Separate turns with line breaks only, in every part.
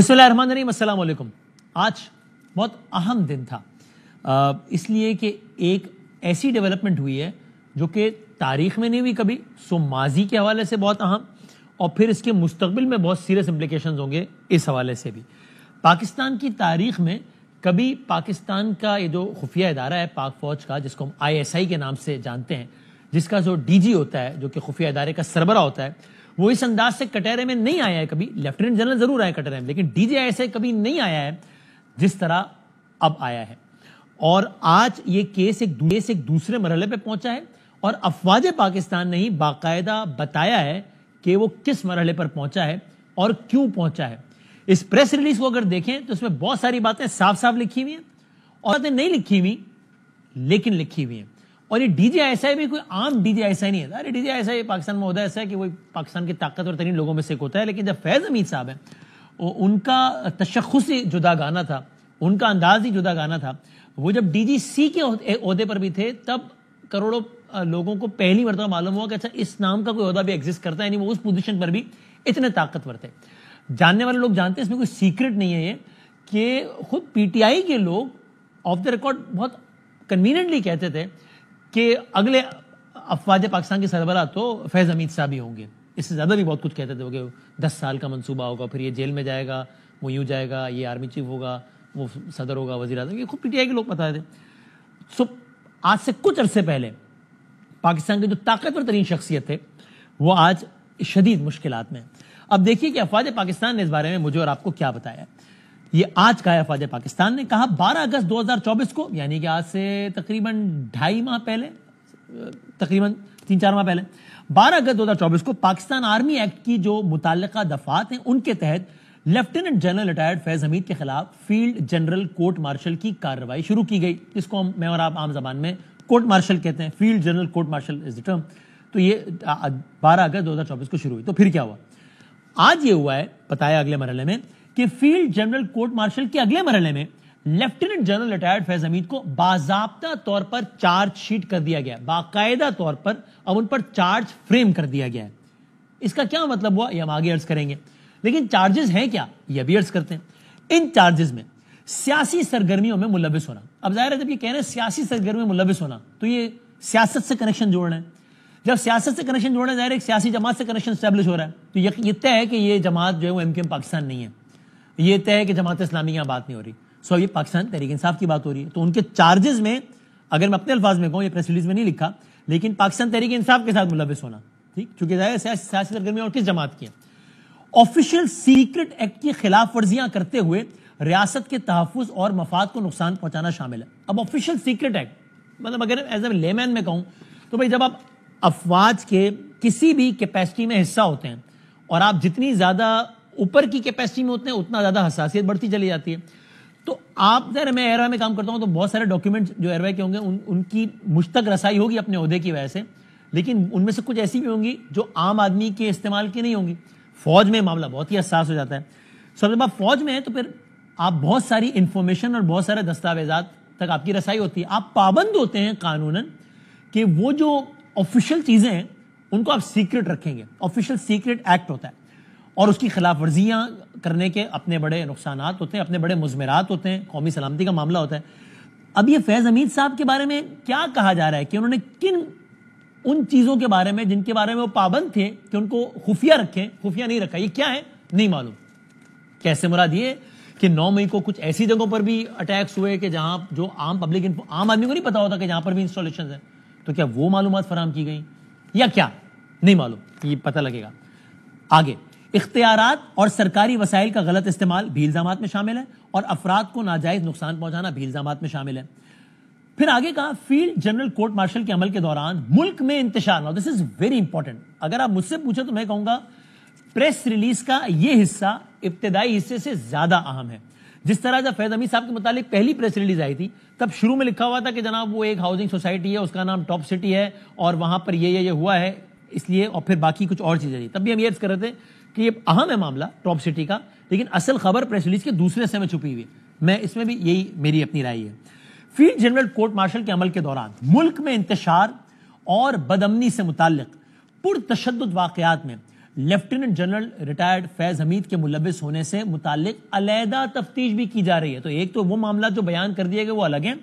بسم اللہ الرحمن الرحیم، السلام علیکم۔ آج بہت اہم دن تھا، اس لیے کہ ایک ایسی ڈیولپمنٹ ہوئی ہے جو کہ تاریخ میں نہیں ہوئی کبھی، سو ماضی کے حوالے سے بہت اہم، اور پھر اس کے مستقبل میں بہت سیریس امپلیکیشنز ہوں گے اس حوالے سے بھی۔ پاکستان کی تاریخ میں کبھی پاکستان کا یہ جو خفیہ ادارہ ہے پاک فوج کا، جس کو ہم ISI کے نام سے جانتے ہیں، جس کا جو DG ہوتا ہے جو کہ خفیہ ادارے کا سربراہ ہوتا ہے، وہ اس انداز سے کٹہرے میں نہیں آیا ہے کبھی۔ لیفٹیننٹ جنرل ضرور آیا کٹہرے میں، لیکن DG ISI کبھی نہیں آیا ہے جس طرح اب آیا ہے۔ اور آج یہ کیس ایک دوسرے مرحلے پہ پہنچا ہے، اور افواج پاکستان نے ہی باقاعدہ بتایا ہے کہ وہ کس مرحلے پر پہنچا ہے اور کیوں پہنچا ہے۔ اس پریس ریلیز کو اگر دیکھیں تو اس میں بہت ساری باتیں صاف صاف لکھی ہوئی ہیں، اور باتیں نہیں لکھی ہوئی لیکن لکھی ہوئی ہیں۔ اور یہ DG ISI بھی کوئی عام DG ISI نہیں ہے۔ DG ISI پاکستان میں ہوتا ایسا ہے کہ وہ پاکستان کے طاقتور ترین لوگوں میں سے ایک ہوتا ہے، لیکن جب فیض حمید صاحب ہیں، ان کا تشخص ہی جدا گانا تھا، ان کا انداز ہی جدا گانا تھا۔ وہ جب DGC کے عہدے پر بھی تھے تب کروڑوں لوگوں کو پہلی مرتبہ معلوم ہوا کہ اچھا اس نام کا کوئی عہدہ بھی ایگزسٹ کرتا ہے، یعنی وہ اس پوزیشن پر بھی اتنے طاقتور تھے۔ جاننے والے لوگ جانتے ہیں، اس میں کوئی سیکرٹ نہیں ہے یہ کہ خود PTI کے لوگ آف دا ریکارڈ بہت کنوینئنٹلی کہتے تھے کہ اگلے افواج پاکستان کے سربراہ تو فیض حمید صاحب ہی ہوں گے۔ اس سے زیادہ بھی بہت کچھ کہتے تھے کہ 10 سال کا منصوبہ ہوگا، پھر یہ جیل میں جائے گا، وہ یوں جائے گا، یہ آرمی چیف ہوگا، وہ صدر ہوگا، وزیر اعظم، یہ خود PTI کے لوگ بتائے تھے۔ سو آج سے کچھ عرصے پہلے پاکستان کے جو طاقتور ترین شخصیت تھے وہ آج شدید مشکلات میں ہیں۔ اب دیکھیے کہ افواج پاکستان نے اس بارے میں مجھے اور آپ کو کیا بتایا ہے۔ یہ آج کہا ہے افواج پاکستان نے، کہا 12 اگست 2024 کو، یعنی کہ آج سے تقریباً 2.5 ماہ پہلے، تقریباً 3-4 ماہ پہلے، 12 اگست 2024 کو پاکستان آرمی ایکٹ کی جو متعلقہ دفعات ہیں ان کے تحت لیفٹیننٹ جنرل ریٹائرڈ فیض حمید کے خلاف فیلڈ جنرل کورٹ مارشل کی کارروائی شروع کی گئی، جس کو میں اور آپ عام زبان میں کورٹ مارشل کہتے ہیں۔ Field general court martial is the term. تو یہ 12 اگست 2024 کو شروع ہوئی۔ تو پھر کیا ہوا؟ آج یہ ہوا ہے، بتایا اگلے مرحلے میں، کہ field general court marshal K اگلے مرحلے میں لیفٹیننٹ جنرل ریٹائرڈ فیض حمید کو باضابطہ طور پر چارج شیٹ کر دیا گیا، باقاعدہ طور پر اب ان پر چارج فریم کر دیا گیا ہے۔ اس کا کیا مطلب ہوا یہ ہم آگے عرض کریں گے، لیکن چارجز ہیں کیا یہ بھی عرض کرتے ہیں۔ ان چارجز میں سیاسی سرگرمیوں میں ملوث ہونا۔ اب ظاہر ہے جب یہ کہہ رہے ہیں سیاسی سرگرمیوں میں ملوث ہونا تو یہ سیاست سے کنیکشن جوڑ رہے ہیں۔ جب سیاست سے کنیکشن جوڑ رہے ہیں، ظاہر ہے ایک سیاسی جماعت سے کنیکشن اسٹیبلش ہو رہا ہے، تو یہ طے ہے کہ یہ جماعت جو ہے وہ MKM پاکستان نہیں ہے، یہ طے ہے کہ جماعت اسلامی کی بات نہیں ہو رہی، سو یہ پاکستان تحریک انصاف کی بات ہو رہی ہے۔ تو ان کے چارجز میں، اگر میں اپنے الفاظ میں کہوں، یہ پریس ریلیز میں نہیں لکھا، لیکن پاکستان تحریک انصاف کے ساتھ ملوث ہونا، ٹھیک، چونکہ ظاہر ہے سیاسی سرگرمیاں اور کس جماعت کی ہیں۔ آفیشیل سیکرٹ ایکٹ کی خلاف ورزیاں کرتے ہوئے ریاست کے تحفظ اور مفاد کو نقصان پہنچانا شامل ہے۔ اب آفیشیل سیکرٹ ایکٹ مطلب اگر ایز اے لے مین میں کہوں تو بھائی جب آپ افواج کے کسی بھی کیپیسٹی میں حصہ ہوتے ہیں اور آپ جتنی زیادہ اوپر کی کیپیسٹی میں ہوتے ہیں اتنا زیادہ حساسیت بڑھتی چلی جاتی ہے۔ تو آپ ظاہر میں ایئر میں کام کرتا ہوں تو بہت سارے ڈاکیومنٹ جو ایئر کے ہوں گے ان کی مجھ تک رسائی ہوگی اپنے عہدے کی وجہ سے، لیکن ان میں سے کچھ ایسی بھی ہوں گی جو عام آدمی کے استعمال کی نہیں ہوں گی۔ فوج میں معاملہ بہت ہی حساس ہو جاتا ہے۔ سب جب آپ فوج میں ہیں تو پھر آپ بہت ساری انفارمیشن اور بہت سارے دستاویزات تک آپ کی رسائی ہوتی ہے۔ آپ پابند ہوتے ہیں قانوناً کہ وہ جو آفیشیل چیزیں ہیں ان کو آپ سیکرٹ رکھیں گے۔ آفیشیل سیکرٹ ایکٹ ہوتا ہے اور اس کی خلاف ورزیاں کرنے کے اپنے بڑے نقصانات ہوتے ہیں، اپنے بڑے مضمرات ہوتے ہیں، قومی سلامتی کا معاملہ ہوتا ہے۔ اب یہ فیض حمید صاحب کے بارے میں کیا کہا جا رہا ہے کہ انہوں نے کن ان چیزوں کے بارے میں جن کے بارے میں وہ پابند تھے کہ ان کو خفیہ رکھیں، خفیہ نہیں رکھا، یہ کیا ہے نہیں معلوم۔ کیسے مراد یہ کہ 9 مئی کو کچھ ایسی جگہوں پر بھی اٹیکس ہوئے کہ جہاں جو عام آدمی کو نہیں پتا ہوتا کہ جہاں پر بھی انسٹالیشنز ہیں، تو کیا وہ معلومات فراہم کی گئی یا کیا نہیں معلوم، یہ پتہ لگے گا آگے۔ اختیارات اور سرکاری وسائل کا غلط استعمال بھی الزامات میں شامل ہے، اور افراد کو ناجائز نقصان پہنچانا بھی الزامات میں شامل ہے۔ پھر آگے کہا field general court marshal K عمل کے دوران ملک میں انتشار، now this is very important. اگر آپ مجھ سے پوچھیں تو میں کہوں گا پریس ریلیز کا یہ حصہ ابتدائی حصے سے زیادہ اہم ہے۔ جس طرح جب فیض حمید صاحب کے متعلق پہلی پریس ریلیز آئی تھی تب شروع میں لکھا ہوا تھا کہ جناب وہ ایک ہاؤسنگ سوسائٹی ہے، اس کا نام ٹاپ سٹی ہے اور وہاں پر یہ ہوا ہے اس لیے، اور پھر باقی کچھ اور چیزیں تھی۔ تب بھی ہم یہ عرض کر رہے تھے کہ یہ اہم ہے معاملہ ٹاپ سٹی کا، لیکن اصل خبر پریس ریلیز کے دوسرے حصے میں چھپی ہوئی ہے۔ میں اس میں بھی یہی میری اپنی رائے ہے۔ Field general court marshal K عمل کے دوران ملک میں انتشار اور بدامنی سے متعلق پرتشدد واقعات میں لیفٹیننٹ جنرل ریٹائرڈ فیض حمید کے ملوث ہونے سے متعلق علیحدہ تفتیش بھی کی جا رہی ہے. تو ایک تو وہ معاملات جو بیان کر دیے گئے وہ الگ ہیں,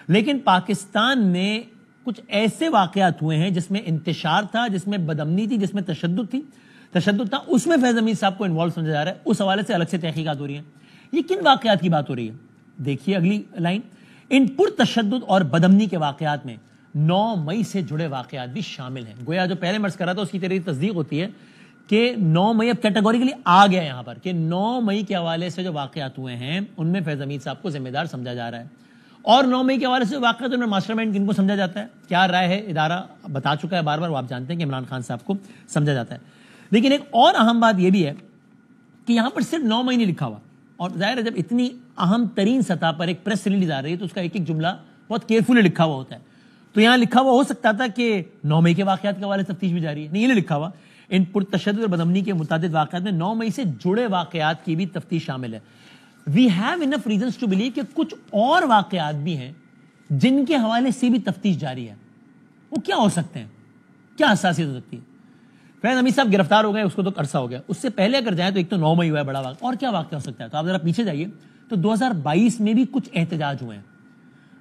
لیکن پاکستان میں کچھ ایسے واقعات ہوئے ہیں جس میں انتشار تھا, جس میں بدامنی تھی, جس میں تشدد تھا, اس میں فیض حمید صاحب کو انوالو سمجھا جا رہا ہے. اس حوالے سے الگ سے تحقیقات ہو رہی ہیں. یہ کن واقعات کی بات ہو رہی ہے؟ دیکھیے اگلی لائن, ان پرتشدد اور بدامنی کے واقعات میں 9 مئی سے جڑے واقعات بھی شامل ہیں. گویا جو پہلے مرض کر رہا تھا اس کی طرح تصدیق ہوتی ہے کہ 9 مئی اب کیٹیگوریکلی آ گیا یہاں پر کہ 9 مئی کے حوالے سے جو واقعات ہوئے ہیں ان میں فیض حمید صاحب کو ذمہ دار سمجھا جا رہا ہے. اور 9 مئی کے حوالے سے واقعات ان میں ماسٹر مائنڈ کن کو سمجھا جاتا ہے, کیا رائے ہے ادارہ بتا چکا ہے بار بار, وہ آپ جانتے ہیں کہ عمران خان صاحب کو سمجھا جاتا ہے. لیکن ایک اور اہم بات یہ بھی ہے کہ یہاں پر صرف 9 مئی نہیں لکھا ہوا, اور ظاہر ہے جب اتنی اہم ترین سطح پر ایک پریس ریلیز آ رہی ہے تو اس کا ایک ایک جملہ بہت کیئرفلی لکھا ہوا ہوتا ہے. تو یہاں لکھا ہوا ہو سکتا تھا کہ 9 مئی کے واقعات کے حوالے سے تفتیش بھی جاری ہے, نہیں, یہ نہیں لکھا ہوا. ان پرتشدد اور بدامنی کے متعدد واقعات میں 9 مئی سے جڑے واقعات کی بھی تفتیش شامل ہے. We have enough reasons to believe کہ کچھ اور واقعات بھی ہیں جن کے حوالے سے بھی تفتیش جاری ہے. وہ کیا ہو سکتے ہیں, کیا حساسیت ہو سکتی ہے؟ فیض حمید صاحب گرفتار ہو گئے, اس کو تو عرصہ ہو گیا. اس سے پہلے اگر جائیں تو ایک تو 9 مئی ہوا ہے بڑا واقعہ, اور کیا واقعہ ہو سکتا ہے؟ تو آپ ذرا پیچھے جائیے تو 2022 میں بھی کچھ احتجاج ہوئے ہیں,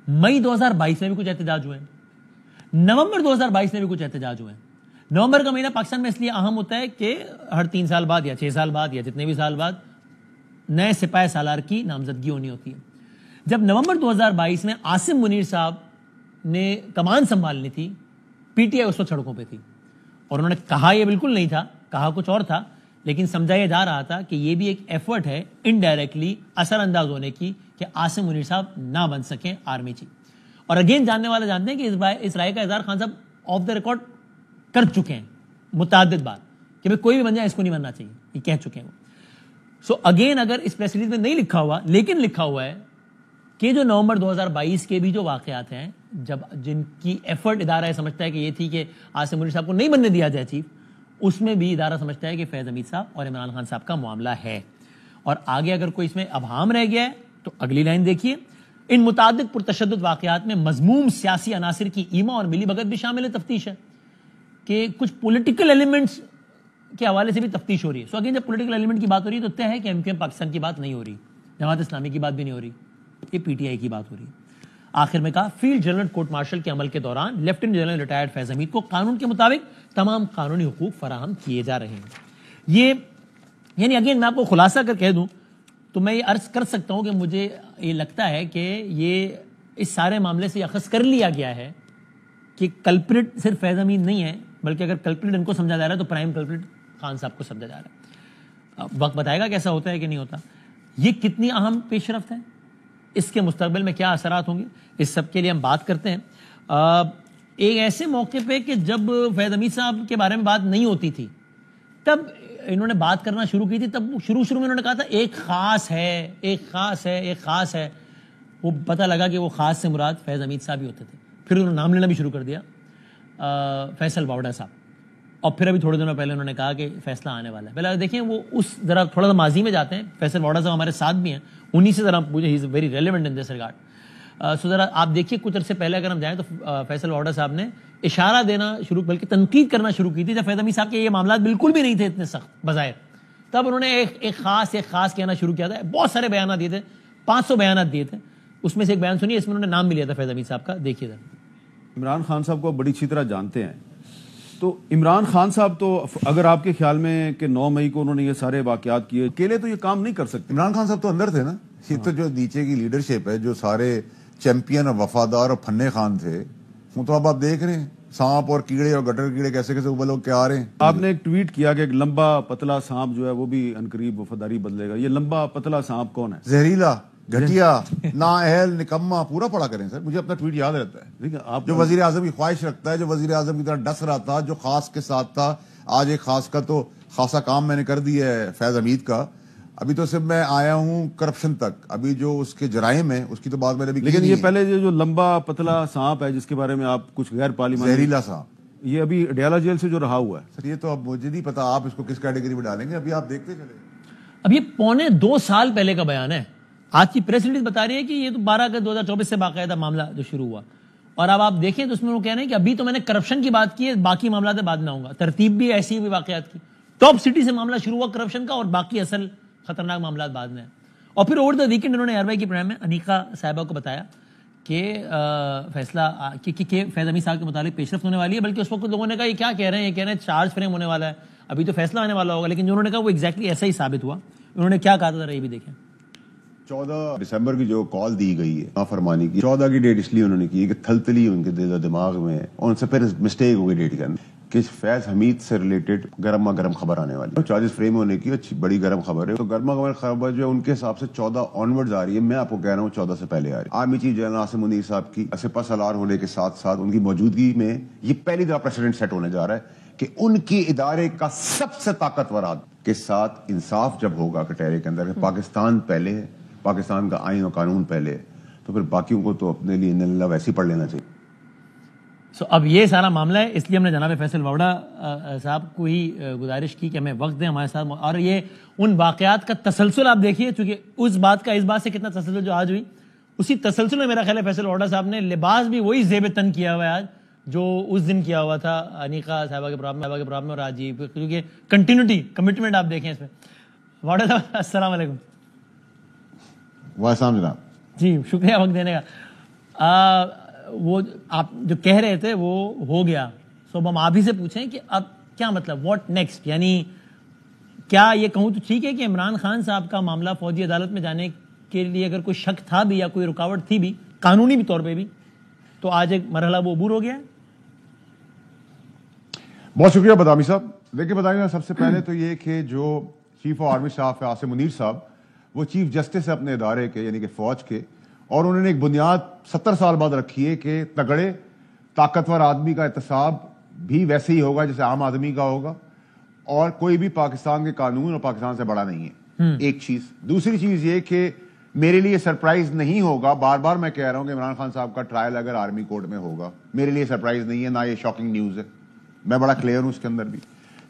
مئی 2022 میں بھی کچھ احتجاج ہوئے ہیں, نومبر 2022 میں بھی کچھ احتجاج ہوئے ہیں. نومبر کا مہینہ پاکستان میں اس لیے اہم ہوتا ہے کہ ہر 3 سال بعد یا 6 سال بعد یا جتنے بھی سال بعد نئے سپاہی سالار کی نامزدگی ہونی ہوتی ہے. جب نومبر 2022 میں عاصم منیر صاحب نے کمان سنبھالنی تھی, پی ٹی آئی اس وقت سڑکوں پہ تھی, اور انہوں نے کہا یہ بالکل نہیں تھا, کہا کچھ اور تھا, لیکن سمجھایا جا رہا تھا کہ یہ بھی ایک ایفرٹ ہے انڈائریکٹلی اثر انداز ہونے کی کہ عاصم منیر صاحب نہ بن سکیں آرمی چیف. اور اگین جاننے والے جانتے ہیں کہ اس رائے کا اظہار خان صاحب آف دا ریکارڈ کر چکے ہیں متعدد بار کہ کوئی بھی بن جائے اس کو نہیں بننا چاہیے, یہ کہہ چکے ہیں. سو اگین اگر اس پریس ریلیز میں نہیں لکھا ہوا لیکن لکھا ہوا ہے کہ جو نومبر 2022 کے بھی جو واقعات ہیں جب جن کی ایفرٹ ادارہ سمجھتا ہے کہ یہ تھی کہ عاصم منیر صاحب کو نہیں بننے دیا جائے چیف, اس میں بھی ادارہ سمجھتا ہے کہ فیض حمید صاحب اور عمران خان صاحب کا معاملہ ہے. اور آگے اگر کوئی اس میں ابہام رہ گیا ہے تو اگلی لائن دیکھیے, ان متعدد پرتشدد واقعات میں مذموم سیاسی عناصر کی ایما اور ملی بھگت بھی شامل تفتیش ہے کہ کچھ پولیٹیکل ایلیمنٹس کے حوالے سے بھی تفتیش ہو رہی ہے. سو اگین جب پولیٹیکل ایلیمنٹ کی بات ہو رہی ہے تو طے ہے کہ ایم پاکستان کی بات نہیں ہو رہی, جماعت اسلامی کی بات بھی نہیں ہو رہی, یہ پی ٹی آئی کی بات ہو رہی ہے. آخر میں کہا field general court marshal K عمل کے دوران لیفٹیننٹ جنرل ریٹائرڈ فیض حمید کو قانون کے مطابق تمام قانونی حقوق فراہم کیے جا رہے ہیں. یہ یعنی اگین میں آپ کو خلاصہ کر کہہ دوں تو میں یہ عرض کر سکتا ہوں کہ مجھے یہ لگتا ہے کہ یہ اس سارے معاملے سے اخذ کر لیا گیا ہے کہ کلپریٹ صرف فیض حمید نہیں ہے, بلکہ اگر کلپریٹ ان کو سمجھا جا رہا ہے تو پرائم کلپریٹ خان صاحب کو سمجھا جا رہا ہے. وقت بتائے گا کیسا ہوتا ہے کہ نہیں ہوتا. یہ کتنی اہم پیش رفت ہے, اس کے مستقبل میں کیا اثرات ہوں گے, اس سب کے لیے ہم بات کرتے ہیں. ایک ایسے موقع پہ کہ جب فیض حمید صاحب کے بارے میں بات نہیں ہوتی تھی تب انہوں نے بات کرنا شروع کی تھی. تب شروع میں انہوں نے کہا تھا ایک خاص ہے, ایک خاص ہے, ایک خاص ہے. وہ پتہ لگا کہ وہ خاص سے مراد فیض حمید صاحب ہی ہوتے تھے. پھر انہوں نے نام لینا بھی شروع کر دیا, فیصل واوڈا صاحب, اور پھر ابھی تھوڑے دنوں پہلے انہوں نے کہا کہ فیصلہ آنے والا ہے. پہلے دیکھیں وہ اس ذرا تھوڑا سا ماضی میں جاتے ہیں. فیصل واوڈا صاحب ہمارے ساتھ بھی ہیں, انہی سے ذرا پوچھیں, he is very relevant in this regard. So ذرا آپ دیکھیے کچھ عرصے پہلے اگر ہم جائیں تو فیصل واوڈا صاحب نے اشارہ دینا شروع, بلکہ تنقید کرنا شروع کی تھی جب فیض حمید صاحب کے یہ معاملات بالکل بھی نہیں تھے اتنے سخت بظاہر. تب انہوں نے ایک خاص کہنا شروع کیا تھا. بہت سارے بیانات دیے تھے, 500 بیانات دیے تھے. اس میں سے ایک بیان سنیے, اس میں انہوں نے نام بھی لیا تھا فیض حمید صاحب کا. دیکھیے ذرا.
عمران خان صاحب کو بڑی اچھی طرح جانتے ہیں, تو عمران خان صاحب تو اگر آپ کے خیال میں کہ 9 مئی کو انہوں نے یہ سارے واقعات کیے, اکیلے تو یہ کام نہیں کر سکتے.
عمران خان صاحب تو اندر تھے نا, یہ تو جو نیچے کی لیڈرشپ ہے, جو سارے چیمپئن اور وفادار اور پھنے خان تھے, وہ تو اب آپ دیکھ رہے ہیں سانپ اور کیڑے اور گٹر کیڑے کیسے کیسے اوپر لوگ کے آ رہے ہیں.
آپ نے ایک ٹویٹ کیا کہ ایک لمبا پتلا سانپ جو ہے وہ بھی عنقریب وفاداری بدلے گا. یہ لمبا پتلا سانپ کون ہے؟
زہریلا, گھٹیا, نااہل, نکما, پورا پڑھا کریں سر. مجھے اپنا ٹویٹ یاد رہتا ہے. جو وزیر اعظم کی خواہش رکھتا ہے, جو وزیر اعظم کی طرح ڈس رہا تھا, جو خاص کے ساتھ تھا, آج ایک خاص کا تو خاصا کام میں نے کر دیا ہے فیض حمید کا. ابھی تو صرف میں آیا ہوں کرپشن تک, ابھی جو اس کے جرائم ہیں اس کی تو بات میں نے بھی.
لیکن یہ پہلے جو لمبا پتلا سانپ ہے جس کے بارے میں آپ کچھ غیر پارلیمانی,
زہریلا سانپ,
یہ ابھی اڈیالہ جیل سے جو رہا ہوا ہے
سر, یہ تو اب مجھے نہیں پتا آپ اس کو کس کیٹیگری میں ڈالیں گے, ابھی آپ دیکھتے چلیں.
اب یہ 2.25 سال پہلے کا بیان ہے. آج کی پریس ریلیز بتا رہی ہے کہ یہ تو 12 اگست 2024 سے باقاعدہ معاملہ جو شروع ہوا, اور اب آپ دیکھیں تو اس میں وہ کہہ رہے ہیں کہ ابھی تو میں نے کرپشن کی بات کی ہے, باقی معاملات بعد میں آؤں گا. ترتیب بھی ایسی ہوئی واقعات کی. ٹاپ سٹی سے معاملہ شروع ہوا کرپشن کا, اور باقی اصل خطرناک معاملات بعد میں. اور پھر اوور دا ویکینڈ انہوں نے ایئر وائی کے پروگرام میں انیقا صاحبہ کو بتایا کہ فیصلہ کہ فیض امین صاحب کے متعلق پیشرفت ہونے والی ہے, بلکہ اس وقت لوگوں نے کہا یہ کیا کہہ رہے ہیں, یہ کہہ رہے ہیں چارج فریم ہونے والا ہے, ابھی تو فیصلہ آنے والا ہوگا, لیکن جو انہوں نے کہا وہ ایگزیکٹلی ایسا ہی ثابت ہوا. انہوں نے کیا کہا تھا ذرا یہ بھی دیکھیں.
14 دسمبر کی جو کال دی گئی ہے نافرمانی کی, 14 کی ڈیٹ اس لیے انہوں نے کی کہ تھلتلی ان کے دل و دماغ میں, اور ان سے پھر مسٹیک ہو گئی ڈیٹ کے اندر کہ فیض حمید سے ریلیٹڈ گرما گرم خبر آنے والی ہے. چارجز فریم ہونے کی اچھی بڑی گرم خبر ہے. تو گرما گرم خبر جو ان کے حساب سے 14 آنورڈز آ رہی ہے, میں آپ کو کہہ رہا ہوں 14 سے پہلے آ رہی ہے. Army chief general Asim Munir صاحب کی سپہ سالار ہونے کے ساتھ ساتھ ان کی موجودگی میں یہ پہلی دفعہ پریسیڈنٹ سیٹ ہونے جا رہا ہے کہ ان کی ادارے کا سب سے طاقتور آدمی کے ساتھ انصاف جب ہوگا کٹہرے کے اندر, پاکستان پہلے ہے, پاکستان کا آئین و قانون پہلے ہے, تو پھر باقیوں کو تو اپنے لیے اللہ ویسے پڑھ لینا چاہیے.
اب یہ سارا معاملہ ہے, اس لیے ہم نے جناب فیصل ووہرا صاحب کو ہی گزارش کی کہ ہمیں وقت دیں ہمارے ساتھ, اور یہ ان واقعات کا تسلسل آپ دیکھیے, چونکہ اس بات کا اس بات سے کتنا تسلسل جو آج ہوئی, اسی تسلسل میں میرا خیال ہے فیصل ووہرا صاحب نے لباس بھی وہی زیب تن کیا ہوا ہے آج جو اس دن کیا ہوا تھا انیقا صاحبہ کے پروگرام میں, اور آج ہی کیونکہ کنٹینیوٹی کمٹمنٹ آپ دیکھیں اس میں. ووہرا صاحب السلام علیکم.
وعلیکم جناب.
جی شکریہ وقت دینے کا. وہ آپ جو کہہ رہے تھے وہ ہو گیا, سو ہم آپ ہی سے پوچھیں کہ اب کیا مطلب واٹ نیکسٹ, یعنی کیا یہ کہوں تو ٹھیک ہے کہ عمران خان صاحب کا معاملہ فوجی عدالت میں جانے کے لیے اگر کوئی شک تھا بھی یا کوئی رکاوٹ تھی بھی قانونی بھی طور پہ بھی, تو آج ایک مرحلہ وہ عبور ہو گیا ہے.
بہت شکریہ بدامی صاحب. دیکھیں بتائیں گا سب سے پہلے تو یہ کہ جو چیف آف آرمی اسٹاف ہے عاصم منیر صاحب, وہ چیف جسٹس ہے اپنے ادارے کے یعنی کہ فوج کے, اور انہوں نے ایک بنیاد 70 سال بعد رکھی ہے کہ تگڑے طاقتور آدمی کا احتساب بھی ویسے ہی ہوگا جیسے عام آدمی کا ہوگا, اور کوئی بھی پاکستان کے قانون اور پاکستان سے بڑا نہیں ہے. ایک چیز. دوسری چیز یہ کہ میرے لیے سرپرائز نہیں ہوگا, بار بار میں کہہ رہا ہوں کہ عمران خان صاحب کا ٹرائل اگر آرمی کورٹ میں ہوگا میرے لیے سرپرائز نہیں ہے, نہ یہ شاکنگ نیوز ہے, میں بڑا کلیئر ہوں اس کے اندر بھی.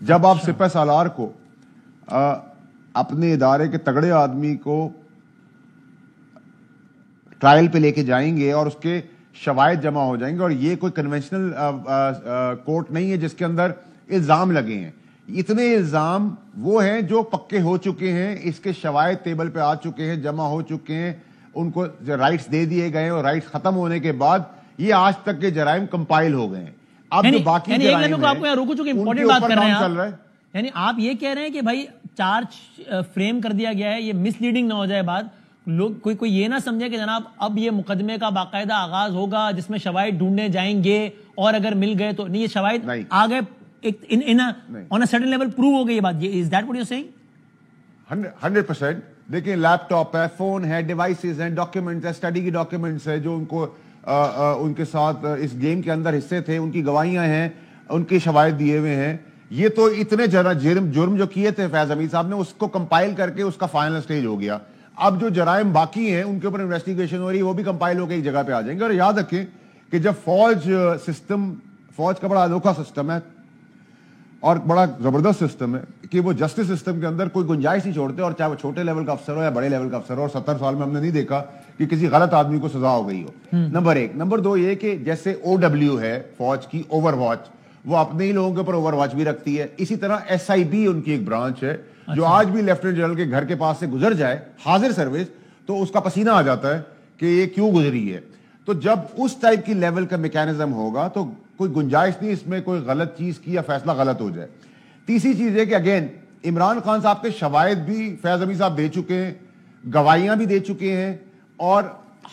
جب آپ سپہ سالار کو اپنے ادارے کے تگڑے آدمی کو ٹرائل پہ لے کے جائیں گے اور اس کے شواہد جمع ہو جائیں گے, اور یہ کوئی کنونشنل کورٹ نہیں ہے جس کے اندر الزام لگے ہیں, اتنے الزام وہ ہیں جو پکے ہو چکے ہیں, اس کے شواہد ٹیبل پہ آ چکے ہیں, جمع ہو چکے ہیں, ان کو رائٹس دے دیے گئے, اور رائٹس ختم ہونے کے بعد یہ آج تک کے جرائم کمپائل ہو گئے ہیں. اب جو باقی جرائم
آپ کو یہاں روکو چونکہ امپورٹنٹ بات کر رہے ہیں, یعنی آپ یہ کہہ رہے ہیں کہ بھائی چارج فریم کر دیا گیا ہے, یہ مس لیڈنگ نہ ہو جائے بات, لوگ کوئی یہ نہ سمجھے کہ جناب اب یہ مقدمے کا باقاعدہ آغاز ہوگا جس میں شواہد ڈھونڈنے جائیں گے اور اگر مل گئے تو نہیں, یہ شواہد آ گئے on a certain level prove ہو گئی یہ بات. Is that what you're saying?
100%. دیکھیں لیپ ٹاپ ہے, فون ہے, ڈیوائسز ہیں, ڈاکیومنٹس ہے, اسٹڈی کی ڈاکیومنٹس ہے جو ان کو ان کے ساتھ اس گیم کے اندر حصے تھے, ان کی گواہیاں ہیں, ان کے شواہد دیے ہوئے ہیں. یہ تو اتنے جرم جو کیے تھے فیض حمید صاحب نے اس کو کمپائل کر کے اس کا فائنل سٹیج ہو گیا. اب جو جرائم باقی ہیں ان کے اوپر انویسٹیگیشن ہو رہی ہے, وہ بھی کمپائل ہو کے ایک جگہ پہ آ جائیں گے. اور یاد رکھیں کہ جب فوج کا بڑا انوکھا سسٹم ہے اور بڑا زبردست سسٹم ہے کہ وہ جسٹس سسٹم کے اندر کوئی گنجائش نہیں چھوڑتے, اور چاہے وہ چھوٹے لیول کا افسر ہو یا بڑے لیول کا افسر ہو, اور 70 سال میں ہم نے نہیں دیکھا کہ کسی غلط آدمی کو سزا ہو گئی ہو. نمبر 1. نمبر 2 یہ کہ جیسے OW ہے فوج کی اوور واچ, وہ اپنے ہی لوگوں کے اوپر اوور واچ بھی رکھتی ہے, اسی طرح SIB ان کی ایک برانچ ہے جو آج بھی لیفٹیننٹ جنرل کے گھر کے پاس سے گزر جائے حاضر سروس تو اس کا پسینہ آ جاتا ہے کہ یہ کیوں گزری ہے. تو جب اس ٹائپ کی لیول کا میکینزم ہوگا تو کوئی گنجائش نہیں اس میں کوئی غلط چیز کی یا فیصلہ غلط ہو جائے. تیسری چیز ہے کہ اگین عمران خان صاحب کے شواہد بھی فیض حمید صاحب دے چکے ہیں, گواہیاں بھی دے چکے ہیں, اور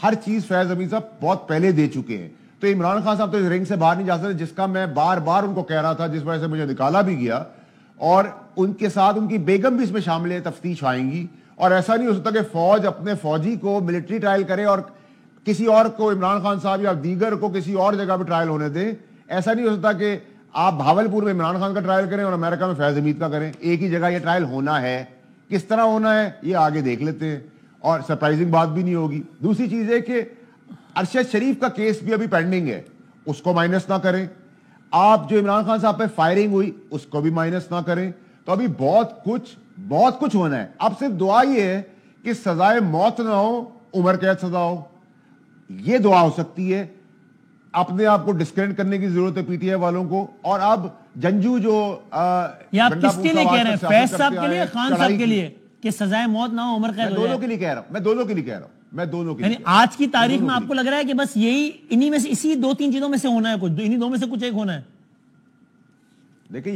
ہر چیز فیض حمید صاحب بہت پہلے دے چکے ہیں. تو عمران خان صاحب تو اس رنگ سے باہر نہیں جا سکتے, جس کا میں بار بار ان کو کہہ رہا تھا, جس وجہ سے مجھے نکالا بھی گیا, اور ان کے ساتھ ان کی بیگم بھی اس میں شامل ہے, تفتیش آئیں گی. اور ایسا نہیں ہو سکتا کہ فوج اپنے فوجی کو ملٹری ٹرائل کرے اور کسی اور کو, عمران خان صاحب یا دیگر کو کسی اور جگہ پہ ٹرائل ہونے دیں. ایسا نہیں ہو سکتا کہ آپ بھاولپور میں عمران خان کا ٹرائل کریں اور امریکہ میں فیض حمید کا کریں. ایک ہی جگہ یہ ٹرائل ہونا ہے, کس طرح ہونا ہے یہ آگے دیکھ لیتے ہیں, اور سرپرائزنگ بات بھی نہیں ہوگی. دوسری چیز ہے کہ ارشد شریف کا کیس بھی ابھی پینڈنگ ہے, اس کو مائنس نہ کریں. آپ جو عمران خان صاحب پہ فائرنگ ہوئی اس کو بھی مائنس نہ کریں. تو ابھی بہت کچھ ہونا ہے. اب صرف دعا یہ ہے کہ سزائے موت نہ ہو, عمر قید سزا ہو, یہ دعا ہو سکتی ہے. اپنے آپ کو ڈسکریڈٹ کرنے کی ضرورت ہے پی ٹی آئی والوں کو, اور اب
جنجو جو
یہ آپ کس کے لیے کہہ رہے ہیں؟ فیض صاحب کے لیے، خان صاحب کے لیے، کہ سزائے موت نہ ہو، عمر قید ہو جائے؟
دونوں کے لیے کہہ رہا ہوں، میں دونوں کے لیے کہہ رہا ہوں، میں دونوں کے لیے.
یعنی آج کی تاریخ میں آپ کو لگ رہا ہے کہ بس یہی انہی میں سے، اسی دو تین چیزوں میں سے ہونا ہے، کچھ انہی دو میں سے کچھ ایک ہونا ہے؟
دیکھیں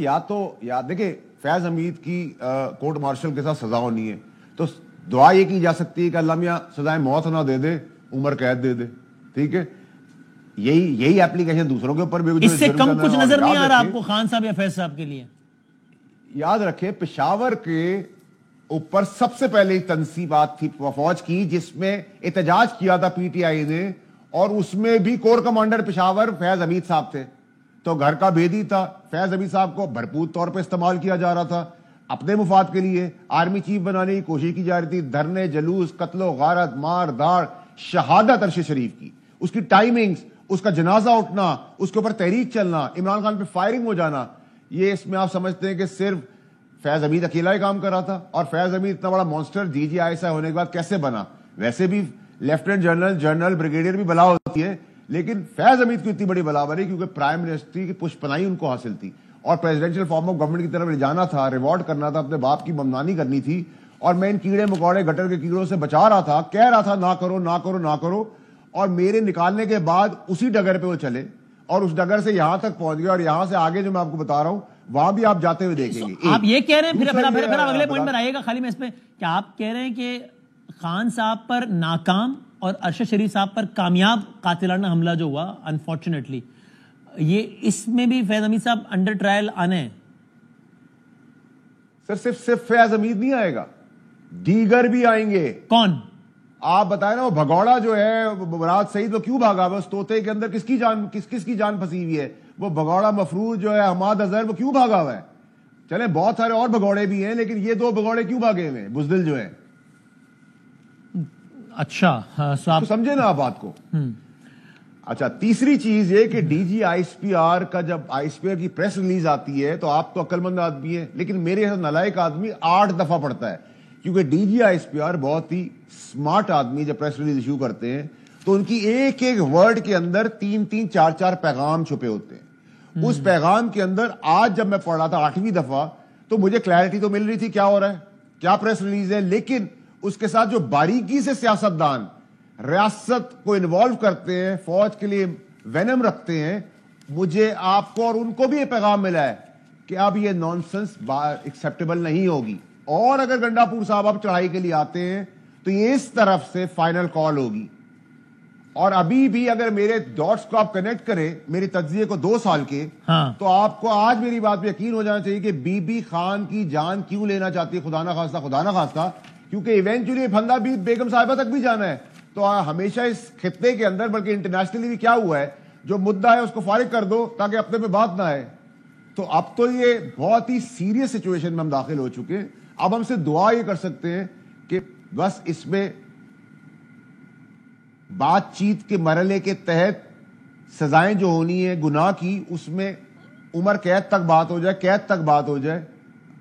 دیکھیں فیض حمید کی کورٹ مارشل کے ساتھ سزا ہونی ہے تو دعا یہ کی جا سکتی ہے کہ اللہ میاں سزائے موت نہ دے دے، عمر قید دے دے، ٹھیک ہے. یہی اپلیکیشن دوسروں کے اوپر بھی.
اس سے کم کچھ نظر نہیں آ رہا آپ کو خان صاحب یا فیض صاحب کے لیے؟
یاد رکھیں پشاور کے اوپر سب سے پہلے تنصیبات تھی فوج کی جس میں احتجاج کیا تھا پی ٹی آئی نے، اور اس میں بھی کور کمانڈر پشاور فیض حمید صاحب تھے. تو گھر کا بھیدی تھا. فیض حمید صاحب کو بھرپور طور پہ استعمال کیا جا رہا تھا اپنے مفاد کے لیے، آرمی چیف بنانے کی کوشش کی جا رہی تھی، دھرنے، جلوس، قتل و غارت، مار داڑ، شہادت ارشد شریف کی، اس کی ٹائمنگز، اس کا جنازہ اٹھنا، اس کے اوپر تحریک چلنا، عمران خان پہ فائرنگ ہو جانا، یہ اس میں آپ سمجھتے ہیں کہ صرف فیض حمید اکیلا ہی کام کر رہا تھا؟ اور فیض حمید اتنا بڑا monster D G I S I ہونے کے بعد کیسے بنا؟ ویسے بھی لیفٹیننٹ جنرل بریگیڈیئر بھی بلا ہوتی ہے، لیکن فیض حمید کی اتنی بڑی بلا بری کیونکہ پرائم منسٹری کی پشت پناہی ان کو حاصل تھی اور پریزیڈنشیل فارم آف گورنمنٹ کی طرف لے جانا تھا، ریوارڈ کرنا تھا، اپنے باپ کی ممنانی کرنی تھی. اور میں ان کیڑے مکوڑے گٹر کے کیڑوں سے بچا رہا تھا، کہہ رہا تھا نہ کرو نہ کرو نہ کرو، اور میرے نکالنے کے بعد اسی ڈگر پہ وہ چلے اور اس ڈگر سے یہاں تک پہنچ گئے. اور یہاں سے آگے جو میں آپ کو بتا رہا ہوں وہاں بھی آپ جاتے ہوئے دیکھیں گے.
آپ یہ کہہ رہے ہیں، پھر اگلے پوائنٹ پر آئیے گا خالی میں اس پہ، کہ آپ کہہ رہے ہیں کہ خان صاحب پر ناکام اور ارشد شریف صاحب پر کامیاب قاتلانہ حملہ جو ہوا انفارچونیٹلی، یہ اس میں بھی فیض حمید صاحب انڈر ٹرائل آنے ہیں؟
سر صرف فیض حمید نہیں آئے گا، دیگر بھی آئیں گے.
کون؟
آپ بتائیں نا، وہ بھگوڑا جو ہے مراد سعید، وہ کیوں بھاگا؟ اس طوطے کے اندر کس کی جان پھنسی ہوئی ہے؟ وہ بھگوڑا مفروض جو ہے حماد اظہر، وہ کیوں بھاگا ہوا ہے؟ چلیں بہت سارے اور بھگوڑے بھی ہیں، لیکن یہ دو بھگوڑے کیوں بھاگے ہوئے ہیں؟ بزدل جو ہیں.
اچھا
سمجھے نا آپ بات کو. اچھا، تیسری چیز یہ کہ D G I S P R کا جب آئی ایس پی آر کی پریس ریلیز آتی ہے تو آپ تو عقل مند آدمی ہیں، لیکن میرے یہاں نالائق آدمی 8 دفعہ پڑھتا ہے، کیونکہ D G I S P R بہت ہی سمارٹ آدمی جب پریس ریلیز ایشو کرتے ہیں تو ان کی ایک ایک ورڈ کے اندر 3 4 پیغام چھپے ہوتے ہیں. اس پیغام کے اندر آج جب میں پڑھ رہا تھا 8ویں دفعہ تو مجھے کلیئرٹی تو مل رہی تھی کیا ہو رہا ہے، کیا پریس ریلیز ہے، لیکن اس کے ساتھ جو باریکی سے سیاستدان ریاست کو انوالو کرتے ہیں، فوج کے لیے وینم رکھتے ہیں، مجھے آپ کو اور ان کو بھی یہ پیغام ملا ہے کہ اب یہ نانسنس ایکسیپٹیبل نہیں ہوگی، اور اگر گنڈا پور صاحب اب چڑھائی کے لیے آتے ہیں تو یہ اس طرف سے فائنل کال ہوگی. اور ابھی بھی اگر میرے ڈاٹس کو آپ کنیکٹ کریں میری تجزیے کو 2 سال کے، تو آپ کو آج میری بات پہ یقین ہو جانا چاہیے کہ بی بی خان کی جان کیوں لینا چاہتی ہے خدا نہ خواستہ، کیونکہ ایونچولی پھندا بھی بیگم صاحبہ تک بھی جانا ہے. تو ہمیشہ اس خطے کے اندر بلکہ انٹرنیشنلی بھی کیا ہوا ہے، جو مدعا ہے اس کو فارغ کر دو تاکہ اپنے پہ بات نہ آئے. تو اب تو یہ بہت ہی سیریس سچویشن میں ہم داخل ہو چکے ہیں. اب ہم سے دعا یہ کر سکتے ہیں کہ بس اس میں بات چیت کے مرحلے کے تحت سزائیں جو ہونی ہے گناہ کی، اس میں عمر قید تک بات ہو جائے، قید تک بات ہو جائے،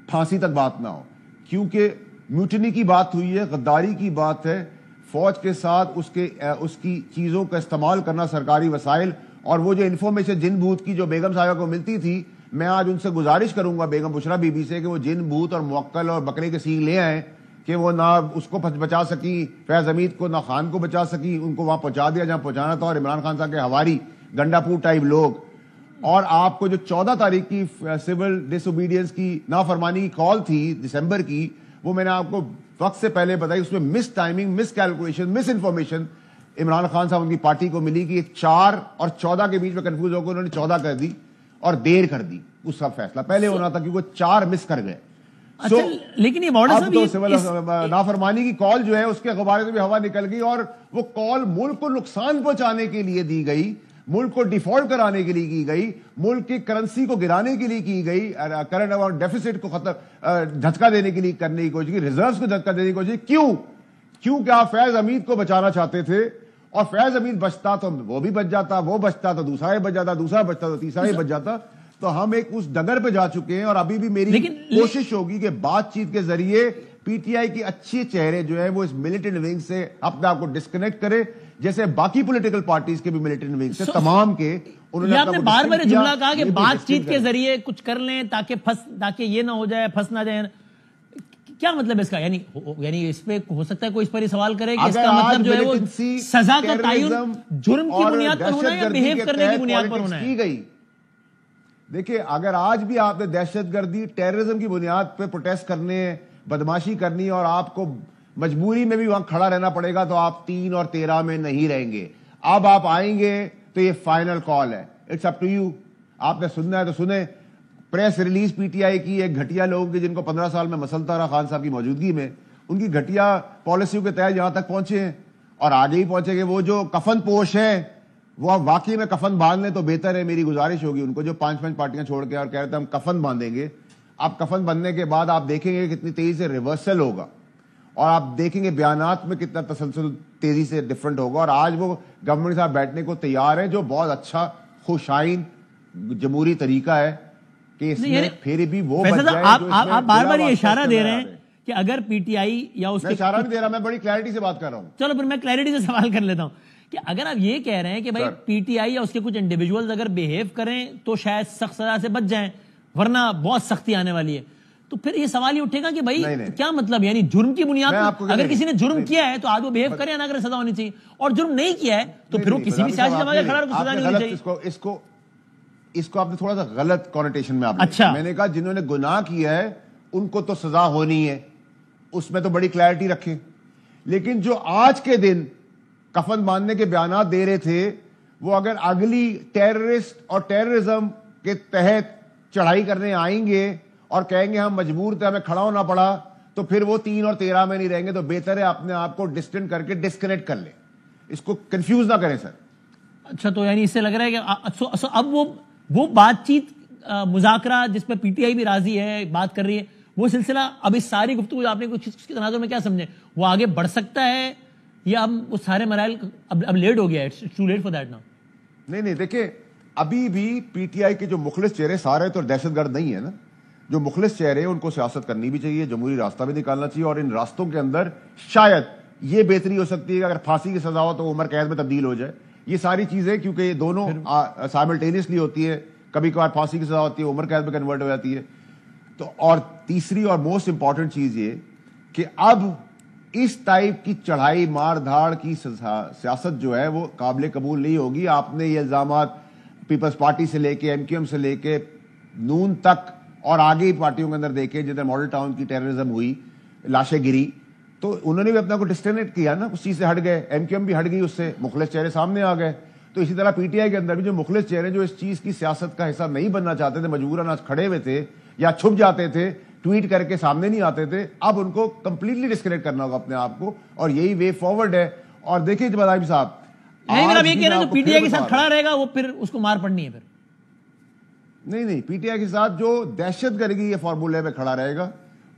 پھانسی تک بات نہ ہو. کیونکہ میوٹنی کی بات ہوئی ہے، غداری کی بات ہے، فوج کے ساتھ اس کی چیزوں کا استعمال کرنا، سرکاری وسائل، اور وہ جو انفارمیشن جن بھوت کی جو بیگم صاحبہ کو ملتی تھی، میں آج ان سے گزارش کروں گا بیگم بشرا بی بی سے کہ وہ جن بھوت اور موکل اور بکرے کے سینگ لے آئیں کہ وہ نہ اس کو بچا سکی فیض حمید کو، نہ خان کو بچا سکی، ان کو وہاں پہنچا دیا جہاں پہنچانا تھا. اور عمران خان صاحب کے ہواری گنڈا پور ٹائپ لوگ، اور آپ کو جو 14 تاریخ کی سول ڈس اوبیڈینس کی نافرمانی کی کال تھی دسمبر کی، وہ میں نے آپ کو وقت سے پہلے بتائی، اس میں مس ٹائمنگ، مس کیلکولیشن، مس انفارمیشن عمران خان صاحب ان کی پارٹی کو ملی کہ 4 اور 14 کے بیچ میں کنفیوز ہو کر انہوں نے 14 کر دی اور دیر کر دی. اس کا فیصلہ پہلے ہونا تھا کیونکہ 4 مس کر گئے.
لیکن یہ
نافرمانی کی کال جو ہے اس کے غبارے سے بھی ہوا نکل گئی، اور وہ کال ملک کو نقصان پہنچانے کے لیے دی گئی، ملک کو ڈیفالٹ کرانے کے لیے کی گئی، ملک کی کرنسی کو گرانے کے لیے کی گئی، کرنٹ اکاؤنٹ ڈیفیسٹ کو جھٹکا دینے کے لیے کرنے کی کوشش کی، ریزروز کو جھٹکا دینے کی کوشش. کیونکہ آپ فیض حمید کو بچانا چاہتے تھے، اور فیض حمید بچتا تو وہ بھی بچ جاتا، وہ بچتا تو دوسرا ہی بچ جاتا، دوسرا بچتا تو تیسرا ہی بچ جاتا. تو ہم ایک اس ڈگر پہ جا چکے ہیں، اور ابھی بھی میری کوشش ہوگی کہ بات چیت کے ذریعے پی ٹی آئی کی اچھے چہرے جو ہے وہ اس ملیٹنٹ ونگ سے اپنے آپ کو ڈسکنیکٹ کرے, جیسے باقی پولیٹیکل پارٹیز کے بھی ملیٹنٹ ونگ سے تمام کے انہوں نے
آپ نے بار بار جملہ کہا کہ بات چیت کے
ذریعے
ذریعے کچھ کر لیں تاکہ یہ نہ ہو جائے, پھنس نہ جائے. کیا مطلب اس کا؟ یعنی اس پہ ہو سکتا ہے کوئی اس پر یہ سوال کرے کہ اس کا مطلب جو ہے وہ سزا کا تعین جرم کی بنیاد پر ہونا ہے یا بیہیو کرنے کی بنیاد پر ہونا ہے؟
دیکھیں, اگر آج بھی آپ نے دہشت گردی ٹیررزم کی بنیاد پہ پروٹیسٹ کرنے, بدماشی کرنی اور آپ کو مجبوری میں بھی وہاں کھڑا رہنا پڑے گا تو آپ 3 اور 13 میں نہیں رہیں گے. اب آپ آئیں گے تو یہ فائنل کال ہے, اٹس اپ ٹو یو. آپ نے سننا ہے تو سنیں. Press release P T I کی ایک گھٹیا لوگوں کی جن کو 15 سال میں مسلطہ رہا خان صاحب کی موجودگی میں, ان کی گھٹیا پالیسیوں کے تحت یہاں تک پہنچے ہیں اور آگے ہی پہنچے گے. وہ جو کفن پوش ہیں وہ واقعی میں کفن باندھ لیں تو بہتر ہے. میری گزارش ہوگی ان کو جو 5 پارٹیاں چھوڑ کے اور کہہ رہے تھے ہم کفن باندھیں گے. آپ کفن بننے کے بعد آپ دیکھیں گے کتنی تیزی سے ریورسل ہوگا اور آپ دیکھیں گے بیانات میں کتنا تسلسل تیزی سے ڈفرنٹ ہوگا. اور آج وہ گورنمنٹ صاحب بیٹھنے کو تیار ہے, جو بہت اچھا خوشائن جمہوری طریقہ ہے کہ اس میں پھر بھی وہ
آپ بار بار یہ اشارہ دے رہے ہیں کہ اگر پی ٹی آئی یا اس
میں اشارہ نہیں دے رہا, میں بڑی کلیئرٹی سے بات کر رہا ہوں.
چلو پھر میں کلیئرٹی سے سوال کر لیتا ہوں کہ اگر آپ یہ کہہ رہے ہیں کہ بھائی پی ٹی آئی یا اس کے کچھ انڈیویجولز اگر بیہیو کریں تو شاید سخت سزا سے بچ جائیں ورنہ بہت سختی آنے والی ہے, تو پھر یہ سوال ہی اٹھے گا کہ بھائی کیا مطلب, یعنی جرم کی بنیاد پر اگر کسی نے جرم کیا ہے تو آج وہ بیہیو کرے نہ کرے سزا ہونی چاہیے, اور جرم نہیں کیا ہے تو پھر وہ کسی بھی سیاسی جماعت کا کھڑا رہے سزا نہیں ہونی چاہیے.
اس کو آپ نے تھوڑا سا غلط کونوٹیشن میں آپ میں نے کہا جنہوں نے گناہ کیا ہے ان کو تو سزا ہونی ہے, اس میں تو بڑی کلیئرٹی رکھیں. لیکن جو آج کے دن کفن باندھنے کے بیانات دے رہے تھے وہ اگر اگلی ٹیررسٹ اور ٹیررزم کے تحت چڑھائی کرنے آئیں گے اور کہیں گے ہم مجبور تھے ہمیں کھڑا ہونا پڑا تو پھر وہ 3 اور 13 میں نہیں رہیں گے. تو بہتر ہے اپنے آپ کو ڈسٹنٹ کر کے ڈسکنیکٹ کر لیں, اس کو کنفیوز نہ کریں سر.
اچھا, تو یعنی اس سے لگ رہا ہے کہ اب وہ بات چیت مذاکرہ جس پہ پی ٹی آئی بھی راضی ہے بات کر رہی ہے, وہ سلسلہ اب اس ساری گفتگو آپ نے کچھ اس کے تناظر میں کیا سمجھے, وہ آگے بڑھ سکتا ہے یا اب وہ سارے مراحل اب لیٹ ہو گیا ہے, it's too late for that now?
نہیں دیکھیں, ابھی بھی پی ٹی آئی کے جو مخلص چہرے سارے تو دہشت گرد نہیں ہے نا. جو مخلص چہرے ان کو سیاست کرنی بھی چاہیے, جمہوری راستہ بھی نکالنا چاہیے, اور ان راستوں کے اندر شاید یہ بہتری ہو سکتی ہے کہ اگر پھانسی کی سزا ہو تو عمر قید میں تبدیل ہو جائے. یہ ساری چیزیں کیونکہ یہ دونوں سائملٹینیسلی ہوتی ہے, کبھی کبھار پھانسی کی سزا ہوتی ہے عمر قید میں کنورٹ ہو جاتی ہے. تو اور تیسری اور موسٹ امپورٹنٹ چیز یہ کہ اب اس ٹائپ کی چڑھائی مار دھاڑ کی سیاست جو ہے وہ قابل قبول نہیں ہوگی. آپ نے یہ الزامات پیپلز پارٹی سے لے کے ایم کیو ایم سے لے کے نون تک اور آگے پارٹیوں کے اندر دیکھے, جدھر ماڈل ٹاؤن کی ٹیررزم ہوئی, لاشیں گری, تو انہوں نے بھی اپنا کو ڈسٹرنیٹ کیا نا, اس چیز سے ہٹ گئے. ایم کیو ایم بھی ہٹ گئی, اس سے مخلص چہرے سامنے آ گئے. تو اسی طرح پی ٹی آئی کے اندر بھی جو مخلص چہرے جو اس چیز کی سیاست کا حصہ نہیں بننا چاہتے تھے, مجبوراً کھڑے ہوئے تھے یا چھپ جاتے تھے, ٹویٹ کر کے سامنے نہیں آتے تھے, اب ان کو کمپلیٹلی ڈسکنیکٹ کرنا ہوگا اپنے آپ کو, اور یہی وے فارورڈ ہے. اور دیکھیے جب صاحب
یہ کہہ رہے ہیں پی ٹی آئی کے ساتھ کھڑا رہے گا وہ پھر اس کو مار پڑنی ہے. پھر
نہیں, پی ٹی آئی کے ساتھ جو دہشت گردی یہ فارمولے میں کھڑا رہے گا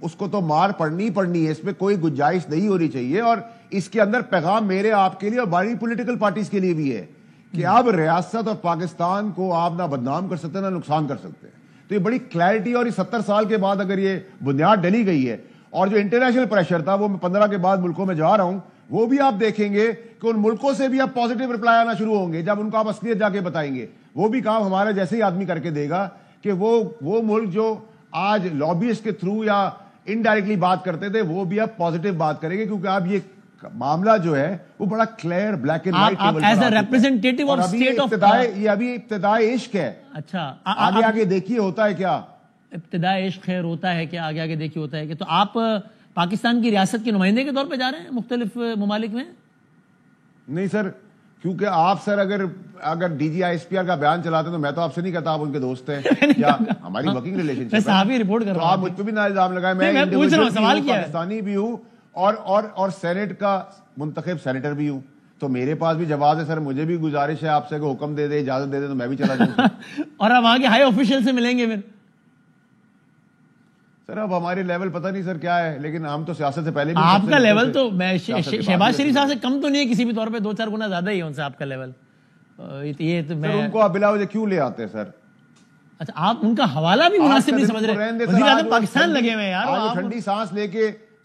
اس کو تو مار پڑنی ہے, اس میں کوئی گنجائش نہیں ہونی چاہیے. اور اس کے اندر پیغام میرے آپ کے لیے اور بڑی پولیٹیکل پارٹیز کے لیے بھی ہے کہ اب ریاست اور پاکستان کو آپ نہ بدنام کر سکتے نہ نقصان کر سکتے. تو یہ بڑی کلیئرٹی, اور یہ 70 سال کے بعد اگر یہ بنیاد ڈلی گئی ہے, اور جو انٹرنیشنل پریشر تھا وہ میں 15 کے بعد ملکوں میں جا رہا ہوں, وہ بھی آپ دیکھیں گے کہ ان ملکوں سے بھی اب پازیٹیو رپلائی آنا شروع ہوں گے جب ان کو آپ اصلیت جا کے بتائیں گے. وہ بھی کام ہمارے جیسے ہی آدمی کر کے دے گا کہ وہ ملک جو آج لابیسٹ کے تھرو یا انڈائریکٹلی بات کرتے تھے وہ بھی اب پازیٹیو بات کریں گے, کیونکہ اب یہ معاملہ جو ہے وہ بڑا clear black and white table per
as a representative of state of
یہ ابھی ابتدائی عشق ہے.
اچھا,
آگے دیکھیے ہوتا ہے کیا,
ابتدائی عشق خیر ہوتا ہے کیا, آگے دیکھیے ہوتا ہے کہ. تو آپ پاکستان کی ریاست کے نمائندے کے طور پہ جا رہے ہیں مختلف ممالک میں؟
نہیں سر, کیونکہ آپ سر اگر D G I S P R کا بیان چلاتے ہیں تو میں تو آپ سے نہیں کہتا آپ ان کے دوست ہیں یا ہماری ورکنگ ریلیشن شپ ہے,
رپورٹ کر رہا ہوں,
تو آپ مجھ پہ بھی نہ الزام لگائیں. میں پاکستانی بھی ہوں اور سینٹ کا منتخب سینیٹر بھی ہوں, تو میرے پاس بھی جواز ہے سر. مجھے بھی گزارش ہے آپ سے کہ حکم دے دے, اجازت دے دے تو میں بھی چلا جاؤں.
اور اب آگے ہائی آفیشل سے ملیں گے پھر
سر؟ اب ہمارے لیول پتہ نہیں سر کیا ہے, لیکن ہم تو سیاست سے پہلے بھی.
آپ کا لیول تو شہباز شریف صاحب سے کم تو نہیں ہے کسی بھی طور پہ, 2-4 گنا زیادہ ہی ہے ان سے آپ کا لیول. یہ تو میں
ان کو آپ بلا وجہ کیوں لے آتے ہیں سر؟
اچھا, آپ ان کا حوالہ بھی مناسب نہیں سمجھ رہے. وزیر اعظم پاکستان لگے ہوئے ہیں یار,
ٹھنڈی سانس لے کے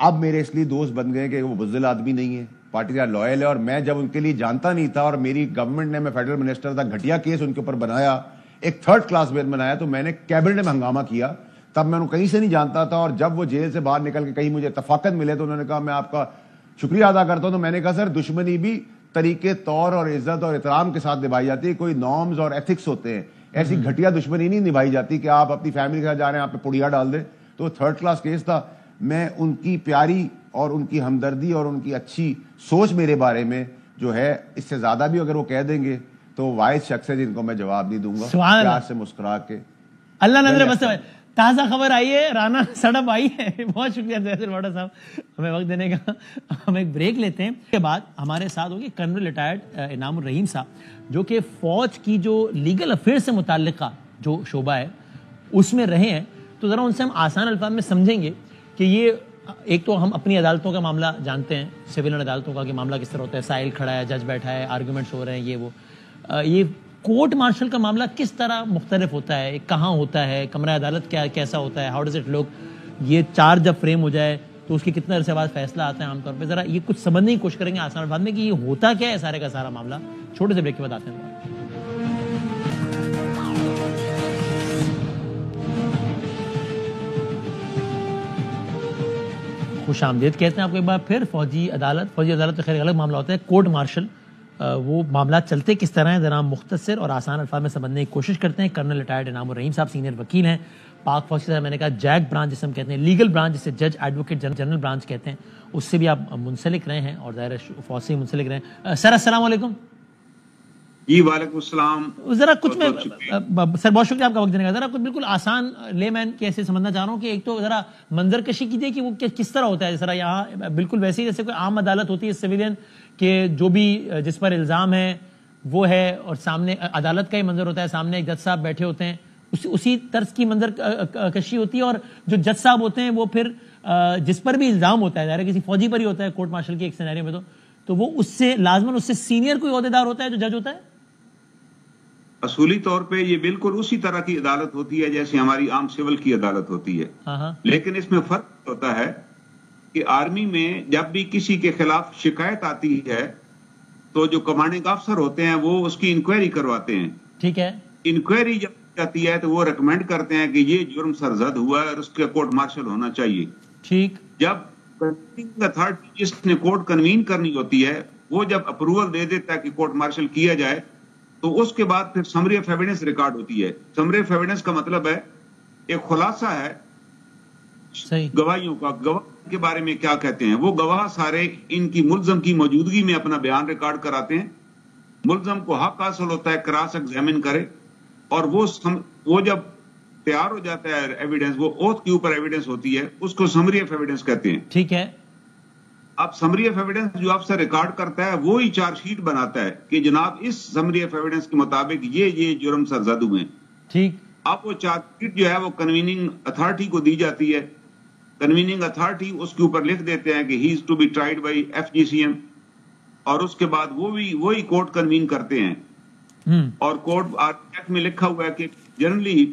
اب میرے اس لیے دوست بن گئے کہ وہ بزدل آدمی نہیں ہے, پارٹی کا لوئل ہے, اور میں جب ان کے لیے جانتا نہیں تھا اور میری گورنمنٹ نے, میں فیڈرل منسٹر تھا, گھٹیا کیس ان کے اوپر بنایا, ایک 3rd کلاس بیل بنایا, تو میں نے کیبنٹ میں ہنگامہ کیا, تب میں انہوں کہیں سے نہیں جانتا تھا, اور جب وہ جیل سے باہر نکل کے کہیں مجھے اتفاقت ملے تو انہوں نے کہا میں آپ کا شکریہ ادا کرتا ہوں. تو میں نے کہا سر دشمنی بھی طریقے طور اور عزت اور احترام کے ساتھ نبھائی جاتی ہے, کوئی نارمز اور ایتھکس ہوتے ہیں, ایسی گھٹیا دشمنی نہیں نبھائی جاتی کہ آپ اپنی فیملی کے ساتھ جا رہے ہیں آپ پہ پڑیا ڈال دیں. تو 3rd کلاس کیس تھا. میں ان کی پیاری اور ان کی ہمدردی اور ان کی اچھی سوچ میرے بارے میں جو ہے, اس سے زیادہ بھی اگر وہ کہہ دیں گے تو وائس شخص ہے جن کو میں جواب نہیں دوں گا, پیار سے مسکرا کے.
اللہ نظر بس تازہ خبر آئی ہے, رانا سڑپ آئی ہے. بہت شکریہ زیاسر واڈا صاحب ہمیں وقت دینے کا. ہم ایک بریک لیتے ہیں, اس کے بعد ہمارے ساتھ ہوگی کرنل ریٹائرڈ انعام الرحیم صاحب, جو کہ فوج کی جو لیگل افیئر سے متعلقہ جو شعبہ ہے اس میں رہے ہیں. تو ذرا ان سے ہم آسان الفاظ میں سمجھیں گے کہ یہ ایک تو ہم اپنی عدالتوں کا معاملہ جانتے ہیں, سول عدالتوں کا کہ معاملہ کس طرح ہوتا ہے, سائل کھڑا ہے, جج بیٹھا ہے, آرگومنٹس ہو رہے ہیں, یہ وہ. یہ کورٹ مارشل کا معاملہ کس طرح مختلف ہوتا ہے, کہاں ہوتا ہے, کمرہ عدالت کیسا ہوتا ہے, ہاؤ ڈز اٹ لک, یہ چارج جب فریم ہو جائے تو اس کی کتنے عرصے بعد فیصلہ آتا ہے عام طور پہ. ذرا یہ کچھ سمجھنے کی کوشش کریں گے آسان الفاظ میں کہ یہ ہوتا کیا ہے سارے کا سارا معاملہ. چھوٹے سے بریک کے بعد آتے ہیں. خوش آمدید کہتے ہیں آپ کو ایک بار پھر. فوجی عدالت تو خیر الگ معاملہ ہوتا ہے. کورٹ مارشل وہ معاملات چلتے کس طرح ہیں, ذرا مختصر اور آسان الفاظ میں سمجھنے کی کوشش کرتے ہیں. کرنل ریٹائرڈ انعام الرحیم صاحب سینئر وکیل ہیں پاک فوج سے. میں نے کہا جیک برانچ جسے ہم کہتے ہیں, لیگل برانچ جسے جج ایڈوکیٹ جنرل برانچ کہتے ہیں, اس سے بھی آپ منسلک رہے ہیں اور ظاہر فوج سے منسلک رہے ہیں. سر السلام علیکم.
جی وعلیکم السلام.
ذرا کچھ میں سر بہت شکریہ آپ کا وقت دینے کا. ذرا کچھ بالکل آسان لے مین کیسے سمجھنا چاہ رہا ہوں کہ ایک تو ذرا منظر کشی کیجیے کہ وہ کس طرح ہوتا ہے. ذرا یہاں بالکل ویسے ہی جیسے کوئی عام عدالت ہوتی ہے سویلین کہ جو بھی جس پر الزام ہے وہ ہے, اور سامنے عدالت کا ہی منظر ہوتا ہے, سامنے ایک جج صاحب بیٹھے ہوتے ہیں, اسی طرز کی منظر کشی ہوتی ہے. اور جو جج صاحب ہوتے ہیں وہ پھر جس پر بھی الزام ہوتا ہے, ظاہر کسی فوجی پر ہی ہوتا ہے کورٹ مارشل کے ایک سینیریو میں, تو وہ اس سے لازماً اس سے سینئر کوئی عہدیدار ہوتا ہے جو جج ہوتا ہے.
اصولی طور پہ یہ بالکل اسی طرح کی عدالت ہوتی ہے جیسے ہماری عام سول کی عدالت ہوتی ہے, لیکن اس میں فرق ہوتا ہے کہ آرمی میں جب بھی کسی کے خلاف شکایت آتی ہے تو جو کمانڈنگ افسر ہوتے ہیں وہ اس کی انکوائری کرواتے ہیں. ٹھیک ہے. انکوائری جب جاتی ہے تو وہ ریکمینڈ کرتے ہیں کہ یہ جرم سرزد ہوا ہے اور اس کا کورٹ مارشل ہونا چاہیے. ٹھیک. جب کنویننگ اتھارٹی جس نے کورٹ کنوین کرنی ہوتی ہے وہ جب اپروول دے دیتا ہے کہ کورٹ مارشل کیا جائے تو اس کے بعد پھر سمری آف ایویڈنس ریکارڈ ہوتی ہے. سمری آف ایویڈنس کا مطلب ہے ایک خلاصہ ہے گواہیوں کا, گواہ کے بارے میں کیا کہتے ہیں. وہ گواہ سارے ان کی ملزم کی موجودگی میں اپنا بیان ریکارڈ کراتے ہیں. ملزم کو حق حاصل ہوتا ہے کراس ایگزامن کرے, اور وہ جب تیار ہو جاتا ہے ایویڈنس, وہ اوتھ کے اوپر ایویڈنس ہوتی ہے, اس کو سمری آف ایویڈنس کہتے ہیں. ٹھیک ہے. اب سمری آف ایویڈنس جو افسر ریکارڈ کرتا ہے وہی چارج شیٹ بناتا ہے کہ جناب اس سمری آف ایویڈنس کے مطابق یہ جرم سرزد ہوئے ہیں. ٹھیک. اب وہ چارج شیٹ جو ہے وہ کنویننگ اتھارٹی کو دی جاتی ہے. کنویننگ اتھارٹی اس کے اوپر لکھ دیتے ہیں کہ he is to be tried by FGCM, اور اس کے بعد وہی کورٹ کنوین کرتے ہیں. اور کورٹ ایکٹ میں لکھا ہوا ہے کہ جنرلی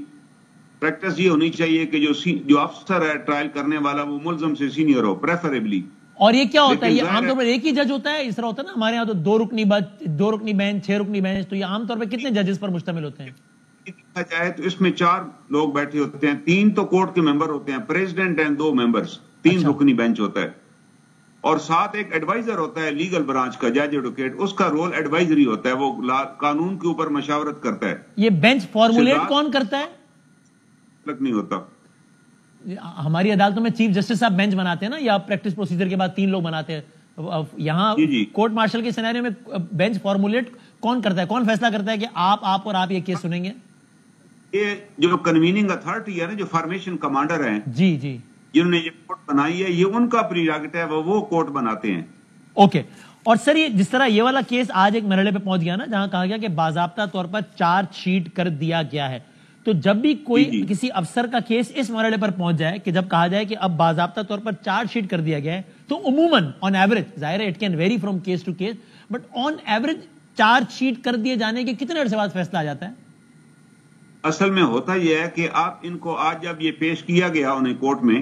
پریکٹس یہ ہونی چاہیے کہ جو افسر ہے ٹرائل کرنے والا وہ ملزم سے سینئر ہو پریفریبلی. اور یہ کیا ہوتا ہے, یہ عام طور پر ایک ہی جج ہوتا ہے, اس طرح ہوتا ہے نا ہمارے یہاں تو 2 رکنی بینچ 6 رکنی بینچ, تو یہ عام طور پہ کتنے ججز پر مشتمل ہوتے ہیں؟ دیکھا جائے تو اس میں 4 لوگ بیٹھے ہوتے ہیں, 3 تو کورٹ کے ممبر ہوتے ہیں, پریزیڈنٹ اینڈ 2 ممبرز, 3 رکنی بینچ ہوتا ہے, اور ساتھ ایک ایڈوائزر ہوتا ہے لیگل برانچ کا, جج ایڈوکیٹ, اس کا رول ایڈوائزری ہوتا ہے, وہ قانون کے اوپر مشاورت کرتا ہے. یہ بینچ فارمولیٹ کون کرتا ہے؟ نہیں ہوتا. ہماری عدالتوں میں چیف جسٹس صاحب بینچ بناتے ہیں نا, یا پریکٹس پروسیجر کے بعد 3 لوگ بناتے ہیں. یہاں کورٹ مارشل کے سینیریو میں بینچ فارمولیٹ کون کرتا ہے, کون فیصلہ کرتا ہے کہ آپ یہ کیس سنیں گے؟ یہ جو کنویننگ اتھارٹی ہے نا, جو فارمیشن کمانڈر ہیں, جی جنہوں نے یہ کورٹ بنائی ہے, یہ ان کا پریراگیٹو ہے, وہ کورٹ بناتے ہیں. اوکے. اور سر یہ جس طرح یہ والا کیس آج ایک مرحلے پہ پہنچ گیا نا, جہاں کہا گیا کہ باضابطہ طور پر چارج شیٹ کر دیا گیا ہے, تو جب بھی کوئی کسی افسر کا کیس اس مرحلے پر پہنچ جائے کہ جب کہا جائے کہ اب باضابطہ طور پر چارج شیٹ کر دیا گیا ہے, تو عموماً آن ایوریج, ظاہر ہے it can vary from case to case, but on average charge sheet کر دیے جانے کے کتنے عرصے بعد فیصلہ آ جاتا ہے؟ اصل میں ہوتا یہ ہے کہ آپ ان کو آج جب یہ پیش کیا گیا انہیں کورٹ میں,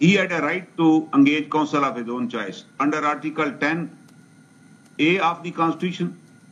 He had a right to engage counsel of his own choice under Article 10A of the Constitution,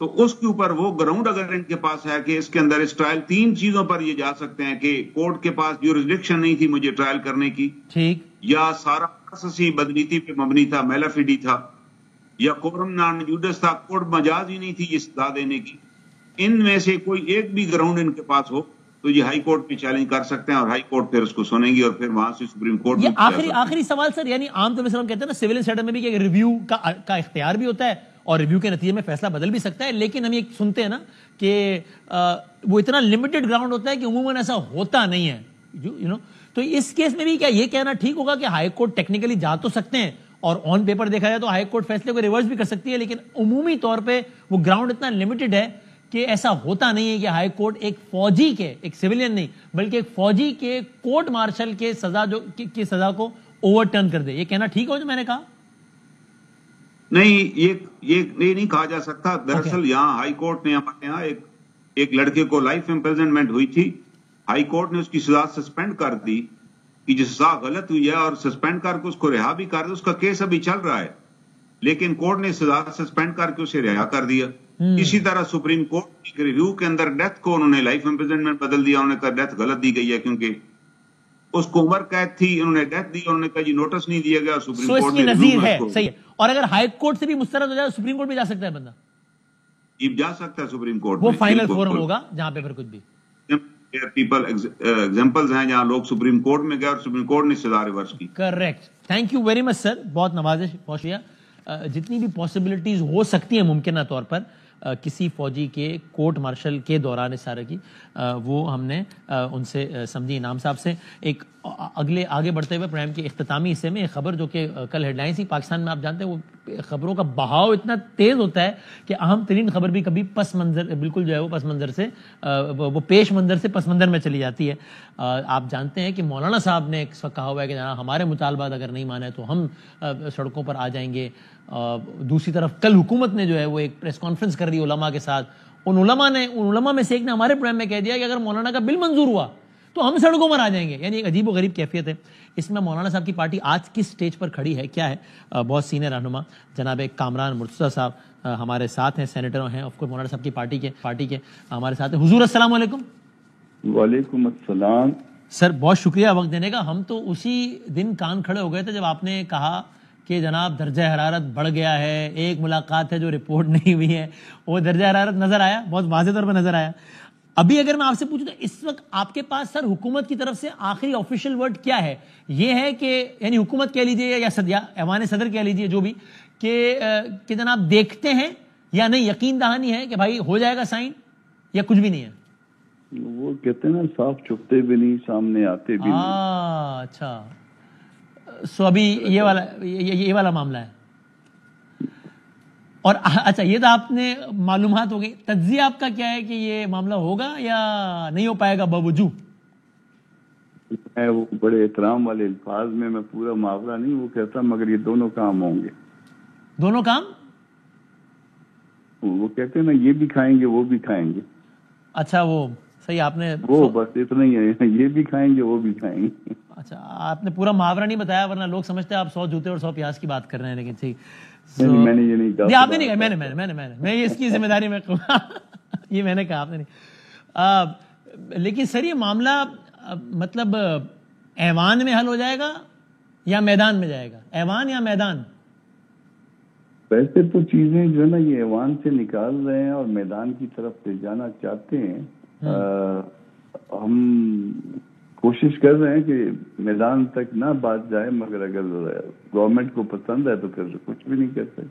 تو اس کے اوپر وہ گراؤنڈ اگر ان کے پاس ہے کہ اس کے اندر اس ٹرائل 3 چیزوں پر یہ جا سکتے ہیں کہ کورٹ کے پاس جیورسڈکشن نہیں تھی مجھے ٹرائل کرنے کی،
ٹھیک،
یا سارا اساسی بدنیتی پہ مبنی تھا، میلا فیڈی تھا، یا کورم نان جوڈس تھا، کورٹ مجاز ہی نہیں تھی یہ سزا دینے کی، ان میں سے کوئی ایک بھی گراؤنڈ ان کے پاس ہو تو یہ ہائی کورٹ میں چیلنج کر سکتے ہیں اور ہائی کورٹ پھر اس کو سنیں گی اور پھر وہاں سے سپریم کورٹ میں.
یہ آخری سوال سر، یعنی عام طور پر ہم کہتے ہیں نا سول سیٹل میں بھی کہ ریویو کا اختیار بھی ہوتا ہے اور ریویو کے نتیجے میں فیصلہ بدل بھی سکتا ہے، لیکن ہم یہ سنتے ہیں نا کہ وہ اتنا لمیٹڈ گراؤنڈ ہوتا ہے کہ عموماً ایسا ہوتا نہیں ہے، یو نو. تو اس کیس میں بھی کیا یہ کہنا ٹھیک ہوگا کہ ہائی کورٹ ٹیکنیکلی جا تو سکتے ہیں اور آن پیپر دیکھا جائے تو ہائی کورٹ فیصلے کو ریورس بھی کر سکتی ہے، لیکن عمومی طور پہ وہ گراؤنڈ اتنا لمیٹڈ ہے کہ ایسا ہوتا نہیں ہے کہ ہائی کورٹ ایک فوجی کے، ایک سویلین نہیں بلکہ ایک فوجی کے کورٹ مارشل کے سزا کی سزا کو اوور ٹرن کر دے. یہ کہنا ٹھیک ہو جو میں نے کہا؟
نہیں، یہ نہیں کہا جا سکتا. دراصل یہاں ہائی کورٹ نے ہمارے یہاں ایک لڑکے کو لائف امپریزنمنٹ ہوئی تھی، ہائی کورٹ نے اس کی سزا سسپینڈ کر دی کہ جو سزا غلط ہوئی ہے اور سسپینڈ کر کے اس کو رہا بھی کر دیا. اس کا کیس ابھی چل رہا ہے لیکن کورٹ نے سزا سسپینڈ کر کے اسے رہا کر دیا. اسی طرح سپریم کورٹ کے ریویو کے اندر ڈیتھ کو انہوں نے لائف امپریزنمنٹ بدل دیا. انہوں نے کہا ڈیتھ غلط دی گئی ہے کیونکہ اس کو عمر قید تھی، انہوں نے ڈیتھ دی، انہوں نے کہا جی نوٹس نہیں دیا گیا. سپریم کورٹ نے
نظیر ہے، صحیح ہے. اور اگر ہائی کورٹ سے بھی مسترد ہو جائے تو سپریم کورٹ بھی جا سکتا ہے بندہ،
جی جا سکتا ہے سپریم کورٹ.
وہ فائنل فورم ہوگا جہاں پہ پھر کچھ بھی
پیپل ایگزامپلز ہیں جہاں لوگ سپریم کورٹ میں گئے اور سپریم کورٹ نے سزا ریورس کی.
Correct. Thank you very much sir, بہت نوازش، بہت شکریہ. جتنی بھی پاسبلٹیز ہو سکتی ہیں ممکنہ طور پر کسی فوجی کے کورٹ مارشل کے دوران اس سارے کی، وہ ہم نے ان سے سمجھی. انعام صاحب سے ایک آگے بڑھتے ہوئے پروگرام کے اختتامی حصے میں ایک خبر جو کہ کل ہیڈ لائن تھی. پاکستان میں آپ جانتے ہیں وہ خبروں کا بہاؤ اتنا تیز ہوتا ہے کہ اہم ترین خبر بھی کبھی پس منظر، بالکل جو ہے وہ پس منظر سے، وہ پیش منظر سے پس منظر میں چلی جاتی ہے. آپ جانتے ہیں کہ مولانا صاحب نے اس وقت کہا ہوا ہے کہ جناب ہمارے مطالبات اگر نہیں مانے تو ہم سڑکوں پر آ جائیں گے. دوسری طرف کل حکومت نے جو ہے وہ ایک پریس کانفرنس کر دی علماء کے ساتھ. ان علماء میں سے ایک نے ہمارے پروگرام میں کہہ دیا کہ اگر مولانا کا بل منظور ہوا تو ہم سڑکوں پر آ جائیں گے. یعنی ایک عجیب و غریب کیفیت ہے. اس میں مولانا صاحب کی پارٹی آج کس سٹیج پر کھڑی ہے، کیا ہے؟ بہت سینئر رہنما جناب کامران مرتضیٰ صاحب ہمارے ساتھ ہیں، سینیٹر ہیں آف کورس مولانا صاحب کی پارٹی کے ہمارے ساتھ ہیں. حضور السلام علیکم.
وعلیکم السلام.
سر بہت شکریہ وقت دینے کا. ہم تو اسی دن کان کھڑے ہو گئے تھے جب آپ نے کہا کہ جناب درجہ حرارت بڑھ گیا ہے، ایک ملاقات ہے جو رپورٹ نہیں ہوئی ہے. وہ درجہ حرارت نظر آیا، بہت واضح طور پر نظر آیا. ابھی اگر میں آپ سے پوچھوں تو اس وقت آپ کے پاس سر حکومت کی طرف سے آخری آفیشیل ورڈ کیا ہے؟ یہ ہے کہ یعنی حکومت کہہ لیجیے یا ایوان صدر کہہ لیجیے جو بھی، کہ جناب دیکھتے ہیں یا نہیں، یقین دہانی ہے کہ بھائی ہو جائے گا سائن، یا کچھ بھی نہیں ہے؟
وہ کہتے ہیں نا صاف چھپتے بھی نہیں، سامنے آتے بھی نہیں.
اچھا، سو ابھی یہ والا معاملہ ہے. اور اچھا یہ تو آپ نے معلومات ہو گئی، تجزیہ آپ کا کیا ہے کہ یہ معاملہ ہوگا یا نہیں ہو پائے گا باوجود؟
وہ بڑے احترام والے الفاظ میں پورا معاملہ نہیں وہ کہتا، مگر یہ دونوں کام ہوں گے. دونوں کام؟ وہ کہتے ہیں نا یہ بھی کھائیں گے وہ بھی کھائیں گے.
اچھا وہ صحیح، آپ نے
وہ بس اتنا ہی ہے، یہ بھی کھائیں گے وہ بھی کھائیں گے.
اچھا آپ نے پورا محاورہ نہیں بتایا، ورنہ لوگ سمجھتے ہیں آپ 100 جوتے اور 100 پیاز کی بات کر رہے ہیں. لیکن ٹھیک،
میں نے یہ نہیں کہا.
آپ نے نہیں کہا، میں اس کی ذمہ داری میں یہ میں نے کہا، آپ نے نہیں. لیکن سر یہ معاملہ مطلب ایوان میں حل ہو جائے گا یا میدان میں جائے گا؟ ایوان یا میدان؟
ویسے تو چیزیں جو ہے نا یہ ایوان سے نکال رہے ہیں اور میدان کی طرف سے جانا چاہتے ہیں. ہم کوشش کر رہے ہیں کہ میدان تک نہ بات جائے، مگر اگر گورنمنٹ کو پسند ہے تو پھر کچھ بھی نہیں کر سکتے.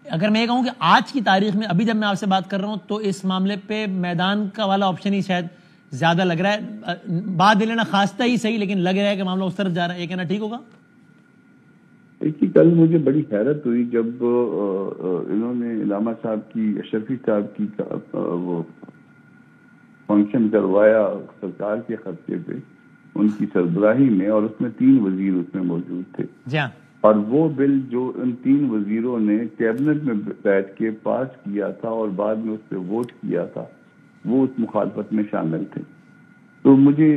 اگر میں یہ کہوں کہ آج کی تاریخ میں ابھی جب میں آپ سے بات کر رہا ہوں تو اس معاملے پہ میدان کا والا آپشن ہی شاید زیادہ لگ رہا ہے. بات دے لینا خواستہ ہی صحیح، لیکن لگ رہا ہے کہ معاملہ اس طرف جا رہا ہے. یہ کہنا ٹھیک ہوگا؟
دیکھیے کل مجھے بڑی حیرت ہوئی جب انہوں نے علامہ صاحب کی، اشرفی صاحب کی وہ فنکشن کروایا سرکار کے خرچے پہ ان کی سربراہی میں، اور اس میں 3 وزیر اس میں موجود تھے.
جی ہاں.
اور وہ بل جو ان 3 وزیروں نے کیبنٹ میں بیٹھ کے پاس کیا تھا اور بعد میں اس پہ ووٹ کیا تھا، وہ اس مخالفت میں شامل تھے. تو مجھے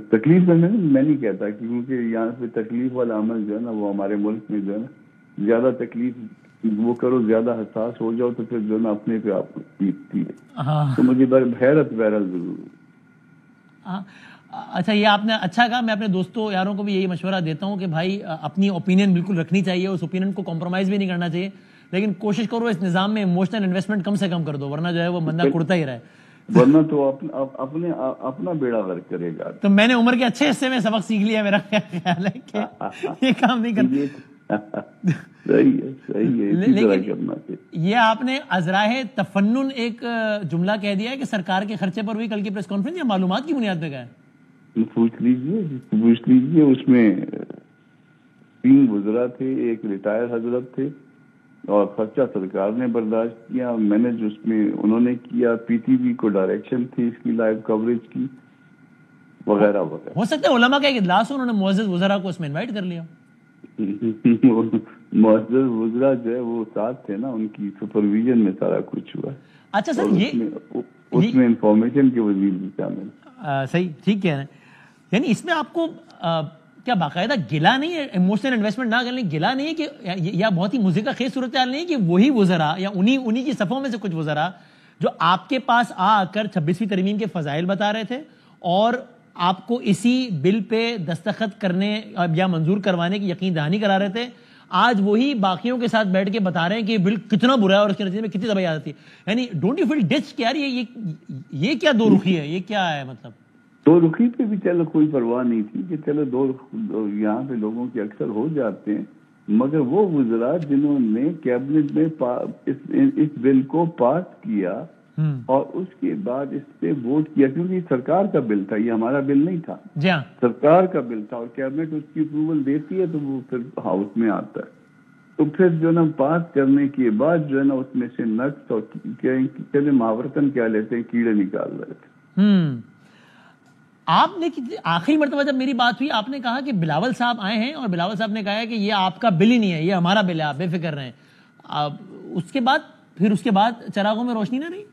تکلیف میں نہیں کہتا، کیونکہ یہاں پہ تکلیف والا عمل جو ہے نا وہ ہمارے ملک میں جو ہے نا زیادہ تکلیف وہ کرو زیادہ حساس ہو جاؤ تو پھر جو نا اپنے پہ آپ پیٹتی ہے. تو مجھے حیرت بہرحال ضرور ہوئی.
اچھا یہ آپ نے اچھا کہا. میں اپنے دوستوں یاروں کو بھی یہی مشورہ دیتا ہوں کہ بھائی اپنی اوپینین بالکل رکھنی چاہیے, اس اوپینین کو کمپرومائز بھی نہیں کرنا چاہیے, لیکن کوشش کرو اس نظام میں ایموشنل انویسٹمنٹ کم سے کم کر دو, ورنہ جو ہے وہ بندہ کرتا ہی رہے,
ورنہ تو اپنا بیڑا غرق کرے گا.
تو میں نے عمر کے اچھے حصے میں سبق سیکھ لیا, میرا خیال ہے کہ یہ کام نہیں کرنا.
لیکن
یہ آپ نے ازراہ تفنن ایک جملہ کہہ دیا ہے کہ سرکار کے خرچے پر ہوئی کل کی پریس کانفرنس, یا معلومات کی بنیاد پہ کہا ہے؟
پوچھ لیجیے. اس میں 3 وزراء تھے, ایک ریٹائر حضرت تھے, اور خرچہ سرکار نے برداشت کیا, مینج اس میں انہوں نے کیا, پی ٹی وی کو ڈائریکشن تھی اس کی لائیو کوریج کی, وغیرہ وغیرہ.
ہو سکتا ہے علماء کا ایک اجلاس ہو, انہوں نے معزز وزراء کو اس میں انوائٹ کر لیا.
معزز وزراء جو ہے وہ ساتھ تھے نا, ان کی سپرویژن میں سارا کچھ ہوا.
اچھا سر,
اس میں انفارمیشن کے وزیر بھی شامل.
صحیح, ٹھیک کہہ رہے ہیں. یعنی اس میں آپ کو کیا باقاعدہ گلا نہیں ہے, ایموشنل انویسٹمنٹ نہ کرنے گلا نہیں ہے کہ, یا بہت ہی مضحکہ خیز صورتحال نہیں ہے کہ وہی وزراء یا انہی کی صفوں میں سے کچھ وزراء جو آپ کے پاس آ کر 26ویں ترمیم کے فضائل بتا رہے تھے اور آپ کو اسی بل پہ دستخط کرنے یا منظور کروانے کی یقین دہانی کرا رہے تھے, آج وہی باقیوں کے ساتھ بیٹھ کے بتا رہے ہیں کہ بل کتنا برا ہے اور اس کے نتیجے میں کتنی تباہی آتی ہے. یعنی ڈونٹ یو فیل ڈچ کہ یار یہ کیا دو رخی ہے, یہ کیا ہے مطلب؟
دو رخی پہ بھی چلو کوئی پرواہ نہیں تھی کہ چلو یہاں پہ لوگوں کے اکثر ہو جاتے ہیں, مگر وہ وزراء جنہوں نے کیبنٹ میں اس بل کو پاس کیا اور اس کے بعد اس پہ ووٹ کیا, کیونکہ یہ سرکار کا بل تھا, یہ ہمارا بل نہیں تھا, سرکار کا بل تھا, اور کیبنٹ اس کی اپروول دیتی ہے تو وہ پھر ہاؤس میں آتا ہے. تو پھر جو نا پاس کرنے کے بعد جو ہے نا اس میں سے نقص اور محاورتن کیا لیتے ہیں, کیڑے نکال رہے تھے.
آپ نے آخری مرتبہ جب میری بات ہوئی آپ نے کہا کہ بلاول صاحب آئے ہیں اور بلاول صاحب نے کہا ہے کہ یہ آپ کا بل ہی نہیں ہے, یہ ہمارا بل ہے, آپ بے فکر رہیں. اس کے بعد چراغوں میں روشنی نہ رہی,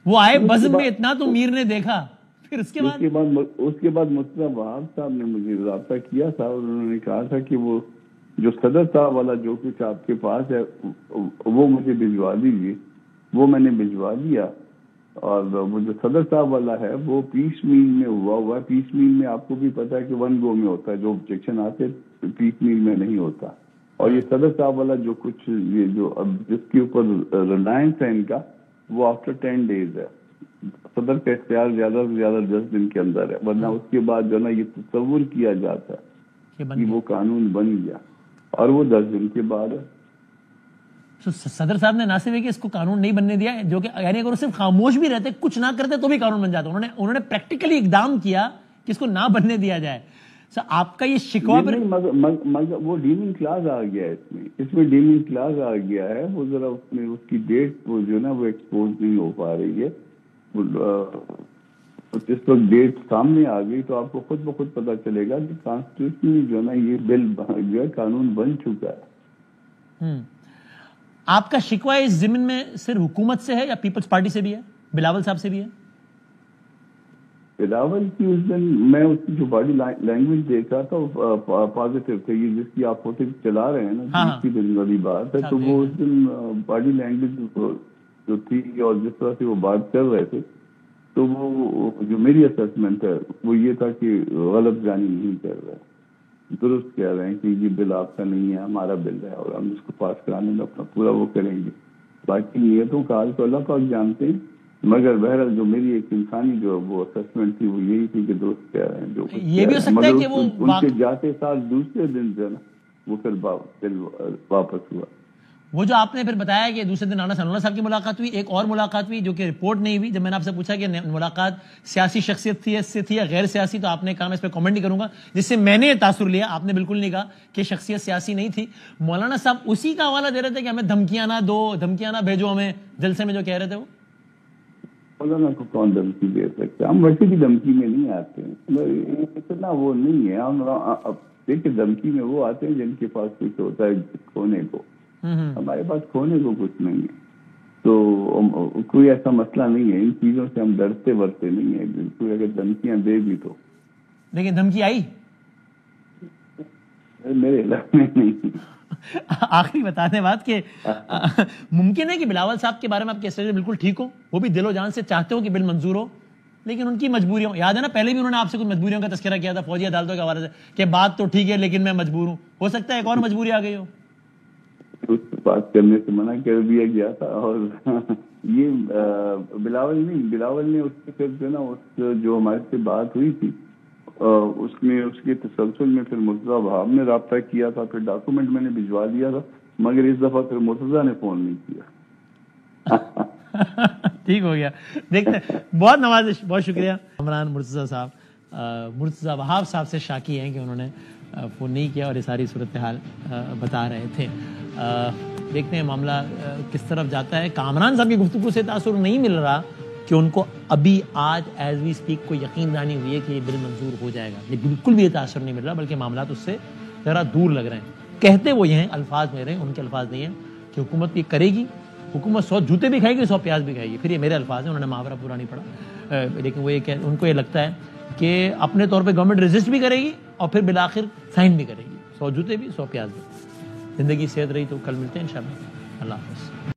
وہ آئے بزم میں اتنا تو میر نے دیکھا, پھر اس کے
بعد مصطفیٰ وہاب صاحب نے مجھے رابطہ کیا تھا اور انہوں نے کہا تھا کہ وہ جو صدر صاحب والا جو کچھ آپ کے پاس ہے وہ مجھے بھجوا دیجیے. وہ میں نے بھجوا دیا, اور وہ جو صدر صاحب والا ہے وہ پیس میل میں ہوا ہے. پیس میل میں آپ کو بھی پتا ہے کہ 1 گو میں ہوتا ہے, جو آبجیکشن آتے پیس میل میں نہیں ہوتا. اور یہ صدر صاحب والا جو کچھ یہ جو اب جس کے اوپر ریلائنس ہے ان کا, وہ آفٹر 10 days ہے. صدر کا اختیار زیادہ سے زیادہ 10 دن کے اندر ہے, ورنہ اس کے بعد جو ہے نا یہ تصور کیا جاتا ہے کہ وہ قانون بن گیا, اور وہ 10 دن کے بعد ہے.
صدر صاحب نے نہ صرف کہ اس کو قانون نہیں بننے دیا, جو کہ یعنی اگر وہ صرف خاموش بھی رہتے, کچھ نہ کرتے تو بھی قانون بن جاتا. انہوں نے پریکٹیکلی اقدام کیا کہ اس کو نہ بننے دیا جائے. آپ کا یہ شکوہ پر
مگر وہ ڈیمنگ کلاز آ گیا ہے اس میں ڈیمنگ کلاز آ گیا ہے. وہ ذرا اس کی ڈیٹ وہ جو نا وہ ایکسپوز نہیں ہو پا رہی ہے. جس وقت ڈیٹ سامنے آ گئی تو آپ کو خود بخود پتا چلے گا کہ کانسٹیٹیوشنلی جو ہے نا یہ بل جو ہے قانون بن چکا ہے.
آپ کا شکوہ اس ضمن میں صرف حکومت سے ہے یا پیپلز پارٹی سے بھی ہے, بلاول صاحب سے بھی ہے؟
بلاول کی اس دن میں اس کی جو باڈی لینگویج دیکھ رہا تھا پازیٹیو تھے, یہ جس کی آپ فوٹو چلا رہے ہیں نا, جس کی دن والی بات ہے, تو وہ اس دن باڈی لینگویج جو تھی اور جس طرح سے وہ بات کر رہے تھے, تو وہ جو میری اسسمنٹ ہے وہ یہ تھا کہ غلط جانی نہیں کر رہے, درست کہہ رہے ہیں کہ یہ بل آپ کا نہیں ہے, ہمارا بل ہے, اور ہم اس کو پاس کرانے میں اپنا پورا وہ کریں گے. باقی نیتوں کا حال تو اللہ پاک جانتے ہیں, مگر بہرحال جو میری ایک انسانی جو وہ اسسمنٹ تھی وہ یہی تھی کہ درست کہہ رہے ہیں. جو
یہ بھی ہو سکتا ہے کہ وہ
ان کے جاتے سال دوسرے دن جو ہے نا وہ پھر واپس ہوا.
وہ جو آپ نے پھر بتایا کہ دوسرے دن رانا ثناء اللہ صاحب کی ملاقات ہوئی, ایک اور ملاقات ہوئی جو کہ رپورٹ نہیں ہوئی. جب میں نے آپ سے پوچھا کہ ملاقات سیاسی شخصیت سے تھی یا غیر سیاسی, تو آپ نے کہا میں اس پہ کامنٹ نہیں کروں گا, جس سے میں نے تاثر لیا. آپ نے بالکل نہیں کہا کہ شخصیت سیاسی نہیں تھی. مولانا صاحب اسی کا حوالہ دے رہے تھے کہ ہمیں دھمکیاں نہ دو, دھمکیاں نہ بھیجو ہمیں جلسے میں, جو کہہ رہے تھے وہ.
مولانا کو کون دھمکی دے سکتا ہے, ہم ویسے بھی دھمکی میں نہیں آتے ہیں, اتنا وہ نہیں ہے. ہم دیکھیں دھمکی میں وہ آتے ہیں جن کے پاس کچھ ہوتا ہے کھونے کو, ہمارے پاس کھونے کو کچھ نہیں ہے. تو کوئی ایسا مسئلہ نہیں ہے, ان چیزوں سے ہم ڈرتے ورتے نہیں ہیں. کوئی اگر دھمکیاں دے بھی تو,
لیکن دھمکی آئی
میرے علاقے میں نہیں.
آخری بتانے بات کہ ممکن ہے کہ بلاول صاحب کے بارے میں آپ کہتے ہیں بالکل ٹھیک ہو, وہ بھی دل و جان سے چاہتے ہو کہ بل منظور ہو, لیکن ان کی مجبوریوں, یاد ہے نا پہلے بھی انہوں نے آپ سے کچھ مجبوریوں کا تذکرہ کیا تھا فوجی عدالتوں کے حوالے سے کہ بات تو ٹھیک ہے لیکن میں مجبور ہوں, ہو سکتا ہے ایک اور مجبوری آ گئی ہو.
اس بات کرنے سے منع کر دیا گیا تھا, اور یہ بلاول نے اس کے پھر جو نا اس جو ہمارے سے بات ہوئی تھی اس میں اس کے تسلسل میں پھر مرتضیٰ وہاب نے رابطہ کیا تھا, پھر ڈاکومنٹ میں نے بھجوا دیا تھا, مگر اس دفعہ پھر مرتضیٰ نے فون نہیں کیا.
ٹھیک ہو گیا, دیکھتے ہیں. بہت نوازش, بہت شکریہ عمران مرتضیٰ صاحب. مرتضیٰ وہاب صاحب سے شاکی ہیں کہ انہوں نے فون نہیں کیا اور یہ ساری صورتحال بتا رہے تھے. دیکھتے ہیں معاملہ کس طرف جاتا ہے. کامران صاحب کی گفتگو سے تاثر نہیں مل رہا کہ ان کو ابھی آج ایز وی اسپیک کو یقین دانی ہوئی ہے کہ یہ بل منظور ہو جائے گا, یہ بالکل بھی یہ تاثر نہیں مل رہا, بلکہ معاملات اس سے ذرا دور لگ رہے ہیں. کہتے وہ یہ ہیں, الفاظ میرے, ان کے الفاظ نہیں ہیں کہ حکومت یہ کرے گی, حکومت 100 جوتے بھی کھائے گی 100 پیاز بھی کھائے گی. پھر یہ میرے الفاظ ہیں, انہوں نے محاورہ پورا نہیں پڑھا, لیکن وہ یہ ان کو یہ لگتا ہے کہ اپنے طور پہ گورنمنٹ ریزسٹ بھی کرے گی اور پھر بالآخر سائن بھی کرے گی, 100 جوتے بھی 100 پیاز بھی. زندگی صحت رہی تو کل ملتے ہیں انشاءاللہ. اللہ حافظ.